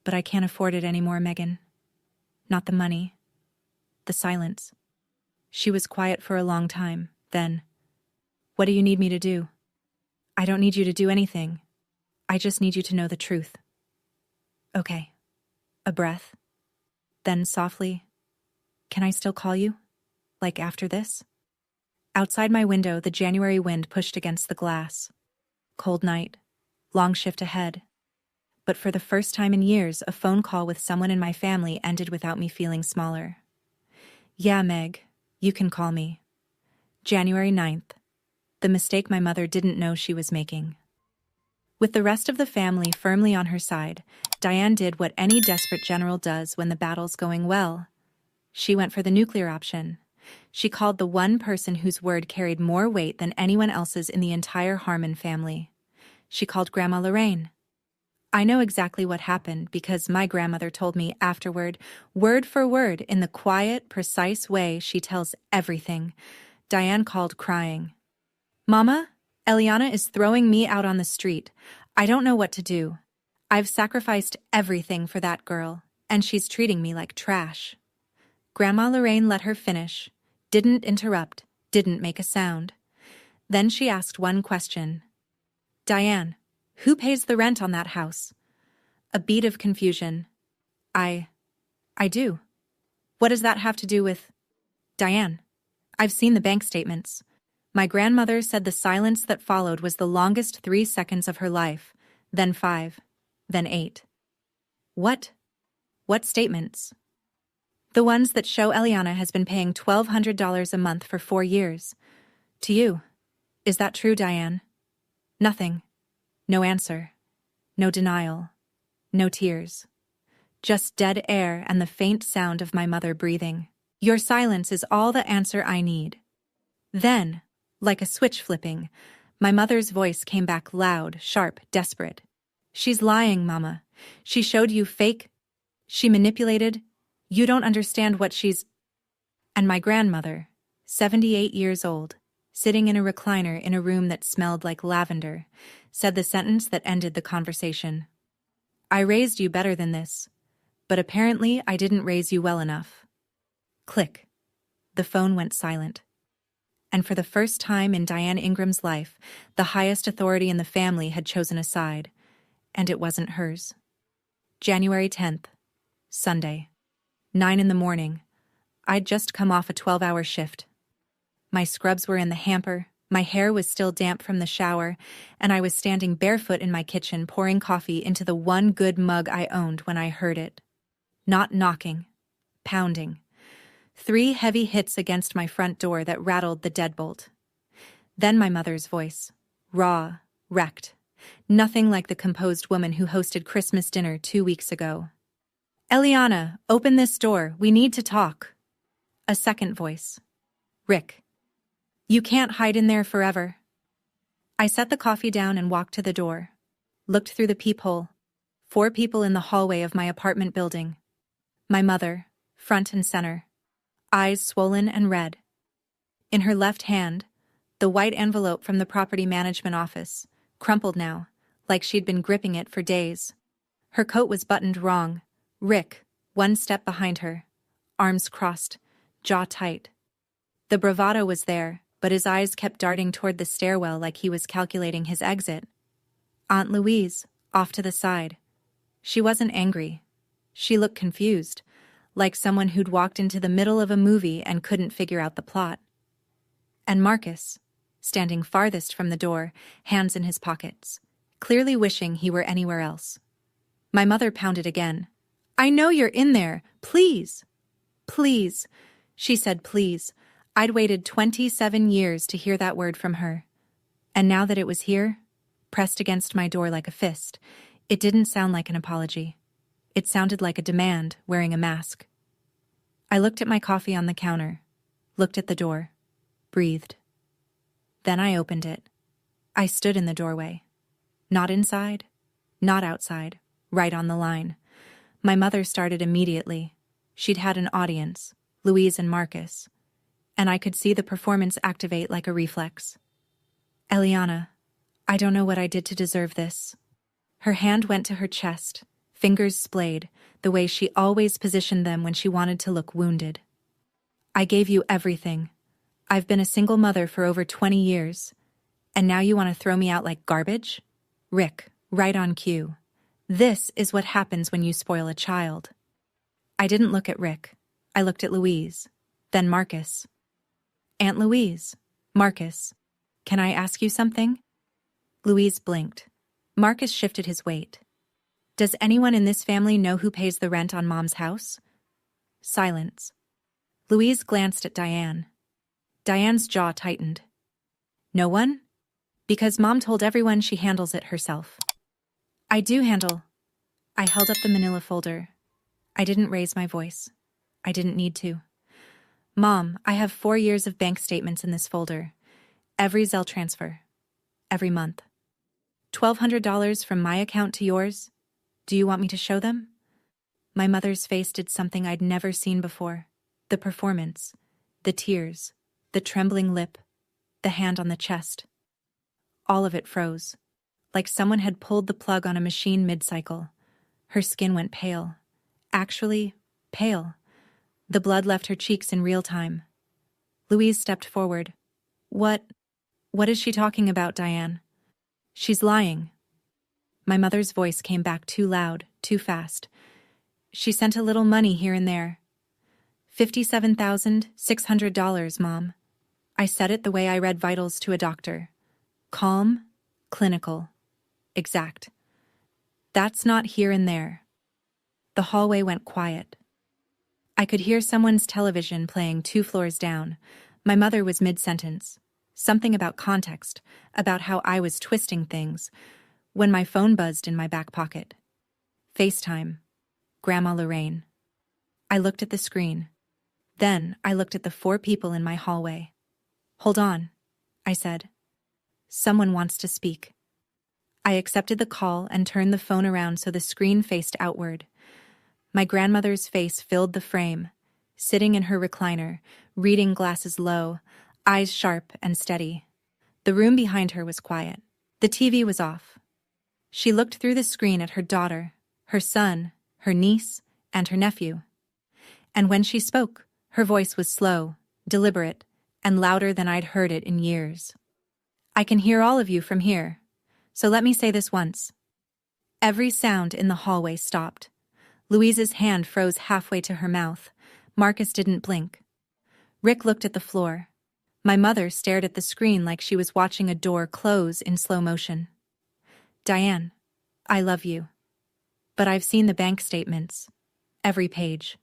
But I can't afford it anymore, Megan. Not the money. The silence. She was quiet for a long time. Then, what do you need me to do? I don't need you to do anything. I just need you to know the truth. Okay. A breath. Then softly, can I still call you? Like after this? Outside my window, the January wind pushed against the glass. Cold night. Long shift ahead. but for the first time in years, a phone call with someone in my family ended without me feeling smaller. Yeah, Meg, you can call me. January 9th. The mistake my mother didn't know she was making. With the rest of the family firmly on her side, Diane did what any desperate general does when the battle's going well. She went for the nuclear option. She called the one person whose word carried more weight than anyone else's in the entire Harmon family. She called Grandma Lorraine. I know exactly what happened because my grandmother told me afterward, word for word, in the quiet, precise way she tells everything. Diane called crying. Mama, Eliana is throwing me out on the street. I don't know what to do. I've sacrificed everything for that girl, and she's treating me like trash. Grandma Lorraine let her finish, didn't interrupt, didn't make a sound. Then she asked one question. Diane, who pays the rent on that house? A beat of confusion. I do. What does that have to do with... Diane, I've seen the bank statements. My grandmother said the silence that followed was the longest 3 seconds of her life, then 5, then 8. What? What statements? The ones that show Eliana has been paying $1,200 a month for 4 years. To you. Is that true, Diane? Nothing. No answer. No denial. No tears. Just dead air and the faint sound of my mother breathing. Your silence is all the answer I need. Then, like a switch flipping, my mother's voice came back loud, sharp, desperate. She's lying, Mama. She showed you fake. She manipulated. You don't understand what she's... And my grandmother, 78 years old, sitting in a recliner in a room that smelled like lavender, said the sentence that ended the conversation. I raised you better than this, but apparently I didn't raise you well enough. Click. The phone went silent. And for the first time in Diane Ingram's life, the highest authority in the family had chosen a side, and it wasn't hers. January 10th, Sunday, 9 in the morning. I'd just come off a 12-hour shift. My scrubs were in the hamper, my hair was still damp from the shower, and I was standing barefoot in my kitchen pouring coffee into the one good mug I owned when I heard it. Not knocking, pounding. 3 heavy hits against my front door that rattled the deadbolt. Then my mother's voice, raw, wrecked, nothing like the composed woman who hosted Christmas dinner 2 weeks ago. Eliana, open this door, we need to talk. A second voice. Rick. You can't hide in there forever. I set the coffee down and walked to the door. Looked through the peephole. 4 people in the hallway of my apartment building. My mother, front and center. Eyes swollen and red. In her left hand, the white envelope from the property management office, crumpled now, like she'd been gripping it for days. Her coat was buttoned wrong. Rick, 1 step behind her, arms crossed, jaw tight. The bravado was there, but his eyes kept darting toward the stairwell like he was calculating his exit. Aunt Louise, off to the side. She wasn't angry. She looked confused, like someone who'd walked into the middle of a movie and couldn't figure out the plot. And Marcus, standing farthest from the door, hands in his pockets, clearly wishing he were anywhere else. My mother pounded again. I know you're in there. Please. Please. She said please. I'd waited 27 years to hear that word from her. And now that it was here, pressed against my door like a fist, it didn't sound like an apology. It sounded like a demand, wearing a mask. I looked at my coffee on the counter, looked at the door, breathed. Then I opened it. I stood in the doorway. Not inside, not outside, right on the line. My mother started immediately. She'd had an audience, Louise and Marcus, and I could see the performance activate like a reflex. Eliana, I don't know what I did to deserve this. Her hand went to her chest, fingers splayed, the way she always positioned them when she wanted to look wounded. I gave you everything. I've been a single mother for over 20 years, and now you want to throw me out like garbage? Rick, right on cue. This is what happens when you spoil a child. I didn't look at Rick. I looked at Louise, then Marcus. Aunt Louise, Marcus, can I ask you something? Louise blinked. Marcus shifted his weight. Does anyone in this family know who pays the rent on Mom's house? Silence. Louise glanced at Diane. Diane's jaw tightened. No one? Because Mom told everyone she handles it herself. I do handle. I held up the manila folder. I didn't raise my voice. I didn't need to. Mom, I have 4 years of bank statements in this folder. Every Zelle transfer. Every month. $1,200 from my account to yours. Do you want me to show them? My mother's face did something I'd never seen before. The performance. The tears. The trembling lip. The hand on the chest. All of it froze. Like someone had pulled the plug on a machine mid-cycle. Her skin went pale. Actually, pale. The blood left her cheeks in real time. Louise stepped forward. What is she talking about, Diane? She's lying. My mother's voice came back too loud, too fast. She sent a little money here and there. $57,600, Mom. I said it the way I read vitals to a doctor. Calm, clinical, exact. That's not here and there. The hallway went quiet. I could hear someone's television playing 2 floors down. My mother was mid-sentence. Something about context, about how I was twisting things, when my phone buzzed in my back pocket. FaceTime. Grandma Lorraine. I looked at the screen. Then I looked at the 4 people in my hallway. Hold on, I said. Someone wants to speak. I accepted the call and turned the phone around so the screen faced outward. My grandmother's face filled the frame, sitting in her recliner, reading glasses low, eyes sharp and steady. The room behind her was quiet. The TV was off. She looked through the screen at her daughter, her son, her niece, and her nephew. And when she spoke, her voice was slow, deliberate, and louder than I'd heard it in years. I can hear all of you from here, so let me say this once. Every sound in the hallway stopped. Louise's hand froze halfway to her mouth. Marcus didn't blink. Rick looked at the floor. My mother stared at the screen like she was watching a door close in slow motion. Diane, I love you. But I've seen the bank statements. Every page.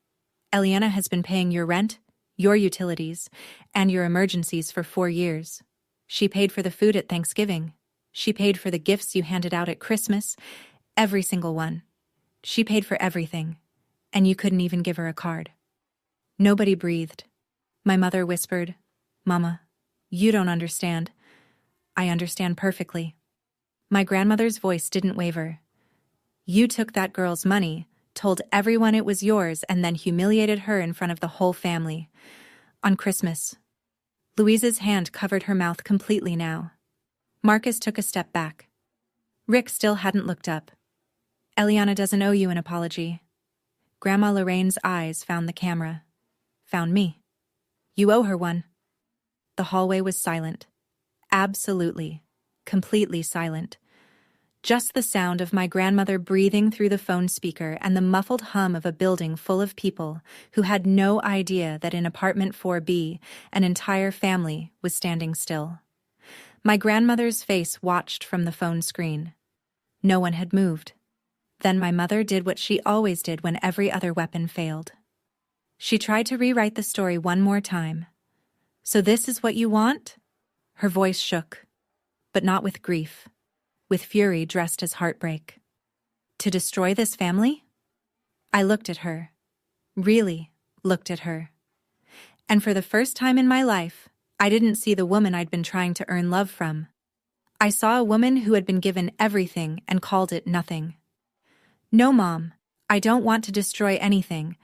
Eliana has been paying your rent, your utilities, and your emergencies for 4 years. She paid for the food at Thanksgiving. She paid for the gifts you handed out at Christmas. Every single one. She paid for everything, and you couldn't even give her a card. Nobody breathed. My mother whispered, Mama, you don't understand. I understand perfectly. My grandmother's voice didn't waver. You took that girl's money, told everyone it was yours, and then humiliated her in front of the whole family. On Christmas. Louise's hand covered her mouth completely now. Marcus took a step back. Rick still hadn't looked up. Eliana doesn't owe you an apology. Grandma Lorraine's eyes found the camera. Found me. You owe her one. The hallway was silent. Absolutely, completely silent. Just the sound of my grandmother breathing through the phone speaker and the muffled hum of a building full of people who had no idea that in apartment 4B, an entire family was standing still. My grandmother's face watched from the phone screen. No one had moved. Then my mother did what she always did when every other weapon failed. She tried to rewrite the story one more time. So this is what you want? Her voice shook, but not with grief, with fury dressed as heartbreak. To destroy this family? I looked at her, really looked at her. And for the first time in my life, I didn't see the woman I'd been trying to earn love from. I saw a woman who had been given everything and called it nothing. No, Mom, I don't want to destroy anything.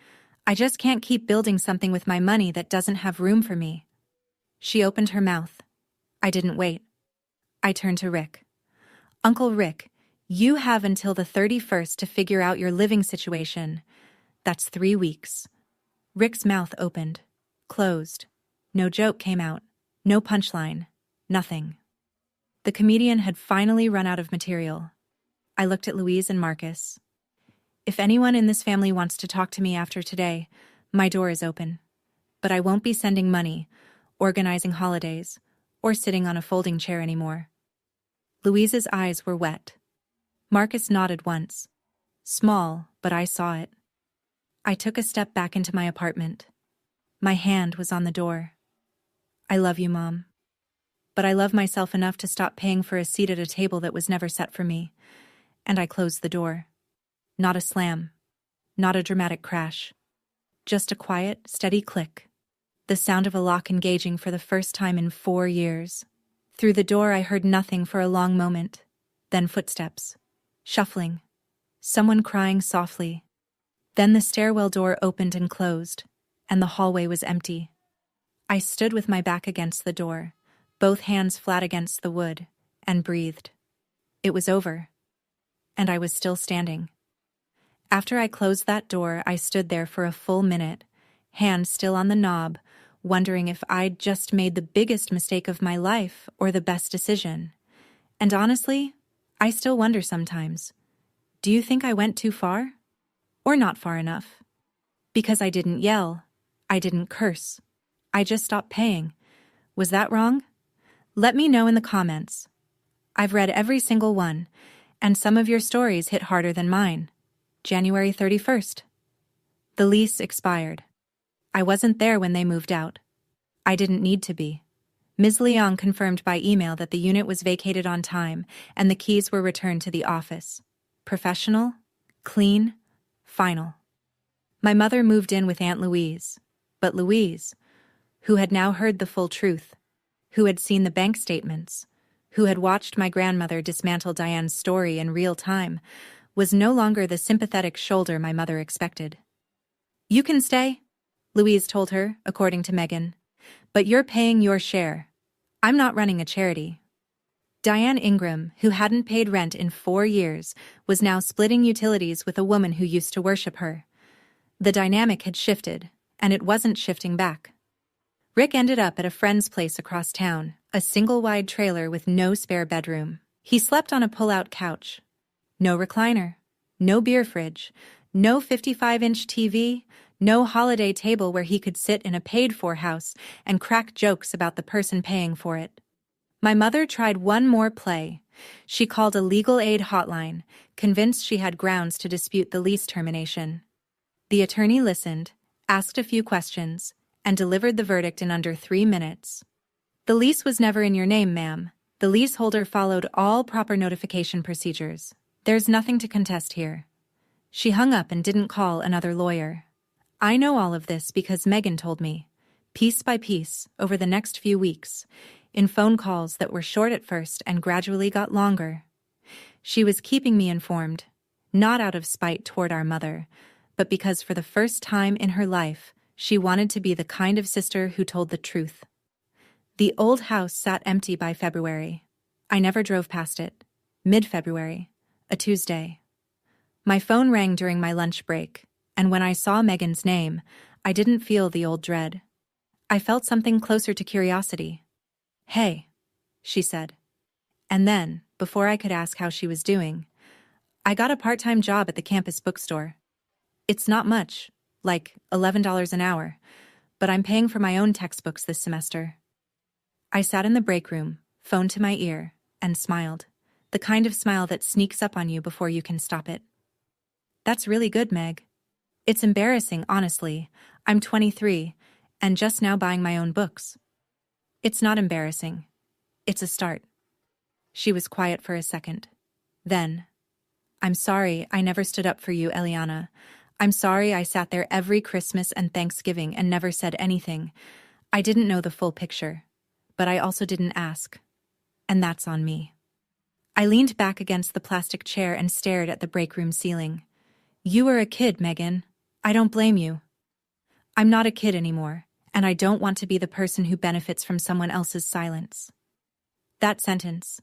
I just can't keep building something with my money that doesn't have room for me. She opened her mouth. I didn't wait. I turned to Rick. Uncle Rick, you have until the 31st to figure out your living situation. That's 3 weeks. Rick's mouth opened, closed. No joke came out, no punchline, nothing. The comedian had finally run out of material. I looked at Louise and Marcus. If anyone in this family wants to talk to me after today, my door is open. But I won't be sending money, organizing holidays, or sitting on a folding chair anymore. Louise's eyes were wet. Marcus nodded once. Small, but I saw it. I took a step back into my apartment. My hand was on the door. I love you, Mom. But I love myself enough to stop paying for a seat at a table that was never set for me. And I closed the door. Not a slam. Not a dramatic crash. Just a quiet, steady click. The sound of a lock engaging for the first time in 4 years. Through the door I heard nothing for a long moment. Then footsteps. Shuffling. Someone crying softly. Then the stairwell door opened and closed, and the hallway was empty. I stood with my back against the door, both hands flat against the wood, and breathed. It was over. And I was still standing. After I closed that door, I stood there for a full minute, hand still on the knob, wondering if I'd just made the biggest mistake of my life or the best decision. And honestly, I still wonder sometimes. Do you think I went too far? Or not far enough? Because I didn't yell. I didn't curse. I just stopped paying. Was that wrong? Let me know in the comments. I've read every single one, and some of your stories hit harder than mine. January 31st. The lease expired. I wasn't there when they moved out. I didn't need to be. Ms. Leong confirmed by email that the unit was vacated on time and the keys were returned to the office. Professional, clean, final. My mother moved in with Aunt Louise, but Louise, who had now heard the full truth, who had seen the bank statements, who had watched my grandmother dismantle Diane's story in real time, was no longer the sympathetic shoulder my mother expected. You can stay, Louise told her, according to Megan, but you're paying your share. I'm not running a charity. Diane Ingram, who hadn't paid rent in 4 years, was now splitting utilities with a woman who used to worship her. The dynamic had shifted, and it wasn't shifting back. Rick ended up at a friend's place across town, a single-wide trailer with no spare bedroom. He slept on a pull-out couch. No recliner, no beer fridge, no 55-inch TV, no holiday table where he could sit in a paid-for house and crack jokes about the person paying for it. My mother tried one more play. She called a legal aid hotline, convinced she had grounds to dispute the lease termination. The attorney listened, asked a few questions, and delivered the verdict in under 3 minutes. The lease was never in your name, ma'am. The leaseholder followed all proper notification procedures. There's nothing to contest here. She hung up and didn't call another lawyer. I know all of this because Megan told me, piece by piece, over the next few weeks, in phone calls that were short at first and gradually got longer. She was keeping me informed, not out of spite toward our mother, but because for the first time in her life, she wanted to be the kind of sister who told the truth. The old house sat empty by February. I never drove past it. Mid-February, a Tuesday. My phone rang during my lunch break, and when I saw Megan's name, I didn't feel the old dread. I felt something closer to curiosity. Hey, she said. And then, before I could ask how she was doing, I got a part-time job at the campus bookstore. It's not much, like $11 an hour, but I'm paying for my own textbooks this semester. I sat in the break room, phone to my ear, and smiled, the kind of smile that sneaks up on you before you can stop it. That's really good, Meg. It's embarrassing, honestly. I'm 23, and just now buying my own books. It's not embarrassing. It's a start. She was quiet for a second. Then, I'm sorry I never stood up for you, Eliana. I'm sorry I sat there every Christmas and Thanksgiving and never said anything. I didn't know the full picture, but I also didn't ask. And that's on me. I leaned back against the plastic chair and stared at the break room ceiling. You were a kid, Megan. I don't blame you. I'm not a kid anymore, and I don't want to be the person who benefits from someone else's silence. That sentence.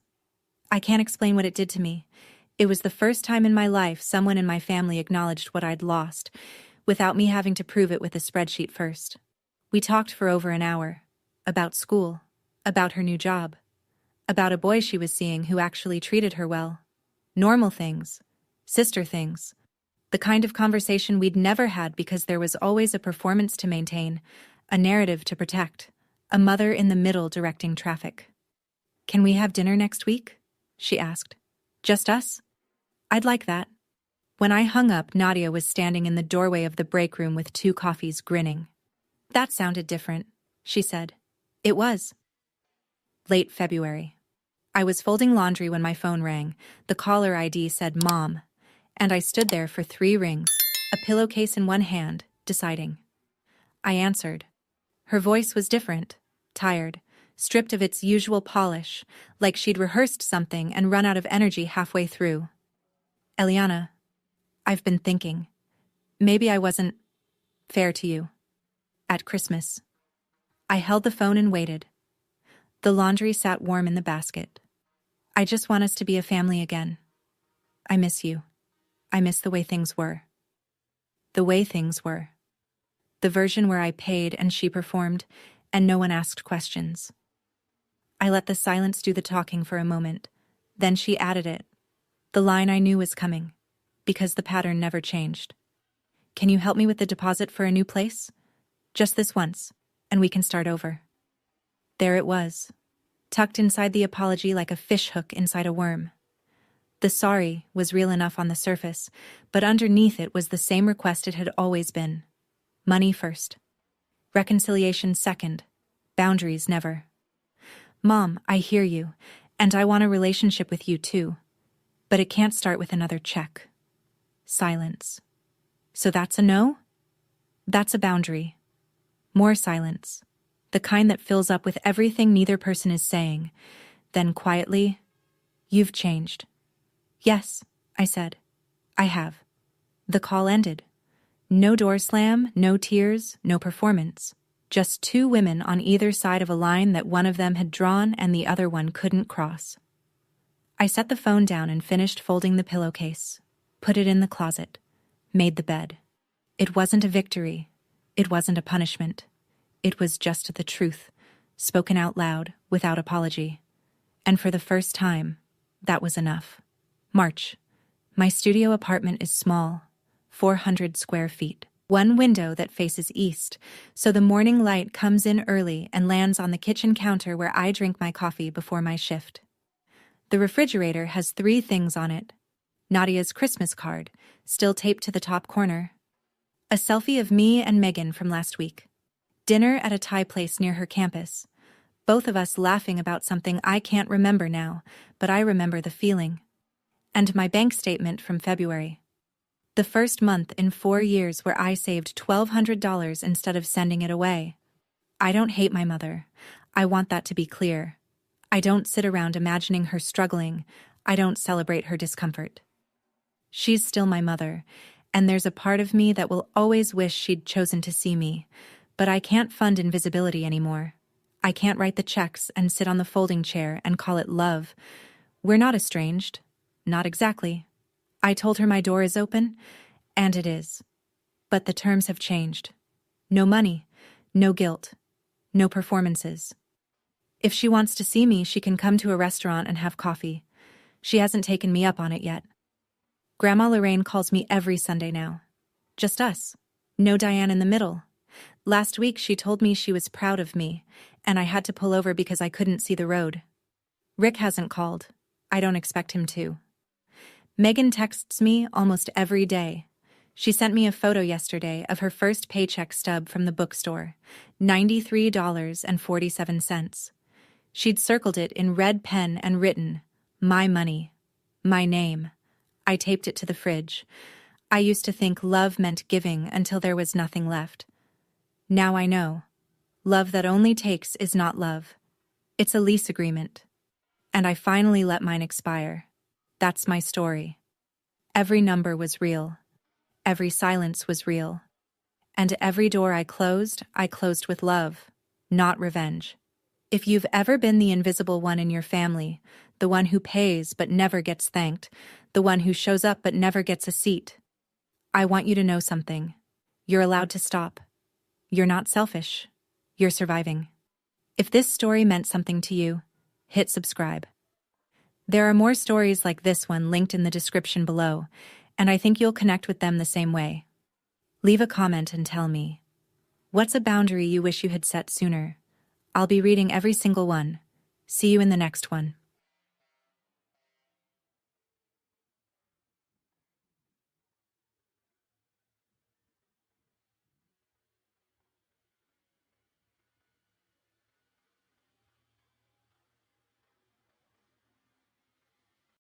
I can't explain what it did to me. It was the first time in my life someone in my family acknowledged what I'd lost, without me having to prove it with a spreadsheet first. We talked for over an hour. About school. About her new job. About a boy she was seeing who actually treated her well. Normal things. Sister things. The kind of conversation we'd never had because there was always a performance to maintain, a narrative to protect, a mother in the middle directing traffic. Can we have dinner next week? She asked. Just us? I'd like that. When I hung up, Nadia was standing in the doorway of the break room with 2 coffees, grinning. "That sounded different," she said. It was. Late February. I was folding laundry when my phone rang. The caller ID said Mom, and I stood there for 3 rings, a pillowcase in one hand, deciding. I answered. Her voice was different, tired, stripped of its usual polish, like she'd rehearsed something and run out of energy halfway through. "Eliana, I've been thinking. Maybe I wasn't fair to you. At Christmas." I held the phone and waited. The laundry sat warm in the basket. "I just want us to be a family again. I miss you. I miss the way things were." The way things were. The version where I paid and she performed, and no one asked questions. I let the silence do the talking for a moment. Then she added it. The line I knew was coming, because the pattern never changed. "Can you help me with the deposit for a new place? Just this once, and we can start over." There it was, tucked inside the apology like a fishhook inside a worm. The sorry was real enough on the surface, but underneath it was the same request it had always been. Money first. Reconciliation second. Boundaries never. "Mom, I hear you, and I want a relationship with you too. But it can't start with another check." Silence. "So that's a no?" "That's a boundary." More silence. The kind that fills up with everything neither person is saying. Then quietly, "You've changed." "Yes," I said. "I have." The call ended. No door slam, no tears, no performance. Just 2 women on either side of a line that one of them had drawn and the other one couldn't cross. I set the phone down and finished folding the pillowcase, put it in the closet, made the bed. It wasn't a victory. It wasn't a punishment. It was just the truth, spoken out loud, without apology. And for the first time, that was enough. March. My studio apartment is small, 400 square feet. 1 window that faces east, so the morning light comes in early and lands on the kitchen counter where I drink my coffee before my shift. The refrigerator has 3 things on it. Nadia's Christmas card, still taped to the top corner. A selfie of me and Megan from last week. Dinner at a Thai place near her campus. Both of us laughing about something I can't remember now, but I remember the feeling. And my bank statement from February. The first month in 4 years where I saved $1,200 instead of sending it away. I don't hate my mother. I want that to be clear. I don't sit around imagining her struggling. I don't celebrate her discomfort. She's still my mother, and there's a part of me that will always wish she'd chosen to see me, but I can't fund invisibility anymore. I can't write the checks and sit on the folding chair and call it love. We're not estranged. Not exactly. I told her my door is open, and it is. But the terms have changed. No money, no guilt, no performances. If she wants to see me, she can come to a restaurant and have coffee. She hasn't taken me up on it yet. Grandma Lorraine calls me every Sunday now. Just us. No Diane in the middle. Last week she told me she was proud of me, and I had to pull over because I couldn't see the road. Rick hasn't called. I don't expect him to. Megan texts me almost every day. She sent me a photo yesterday of her first paycheck stub from the bookstore, $93.47. She'd circled it in red pen and written, "My money, my name." I taped it to the fridge. I used to think love meant giving until there was nothing left. Now I know. Love that only takes is not love. It's a lease agreement. And I finally let mine expire. That's my story. Every number was real. Every silence was real. And every door I closed with love, not revenge. If you've ever been the invisible one in your family, the one who pays but never gets thanked, the one who shows up but never gets a seat, I want you to know something. You're allowed to stop. You're not selfish. You're surviving. If this story meant something to you, hit subscribe. There are more stories like this one linked in the description below, and I think you'll connect with them the same way. Leave a comment and tell me, what's a boundary you wish you had set sooner? I'll be reading every single one. See you in the next one.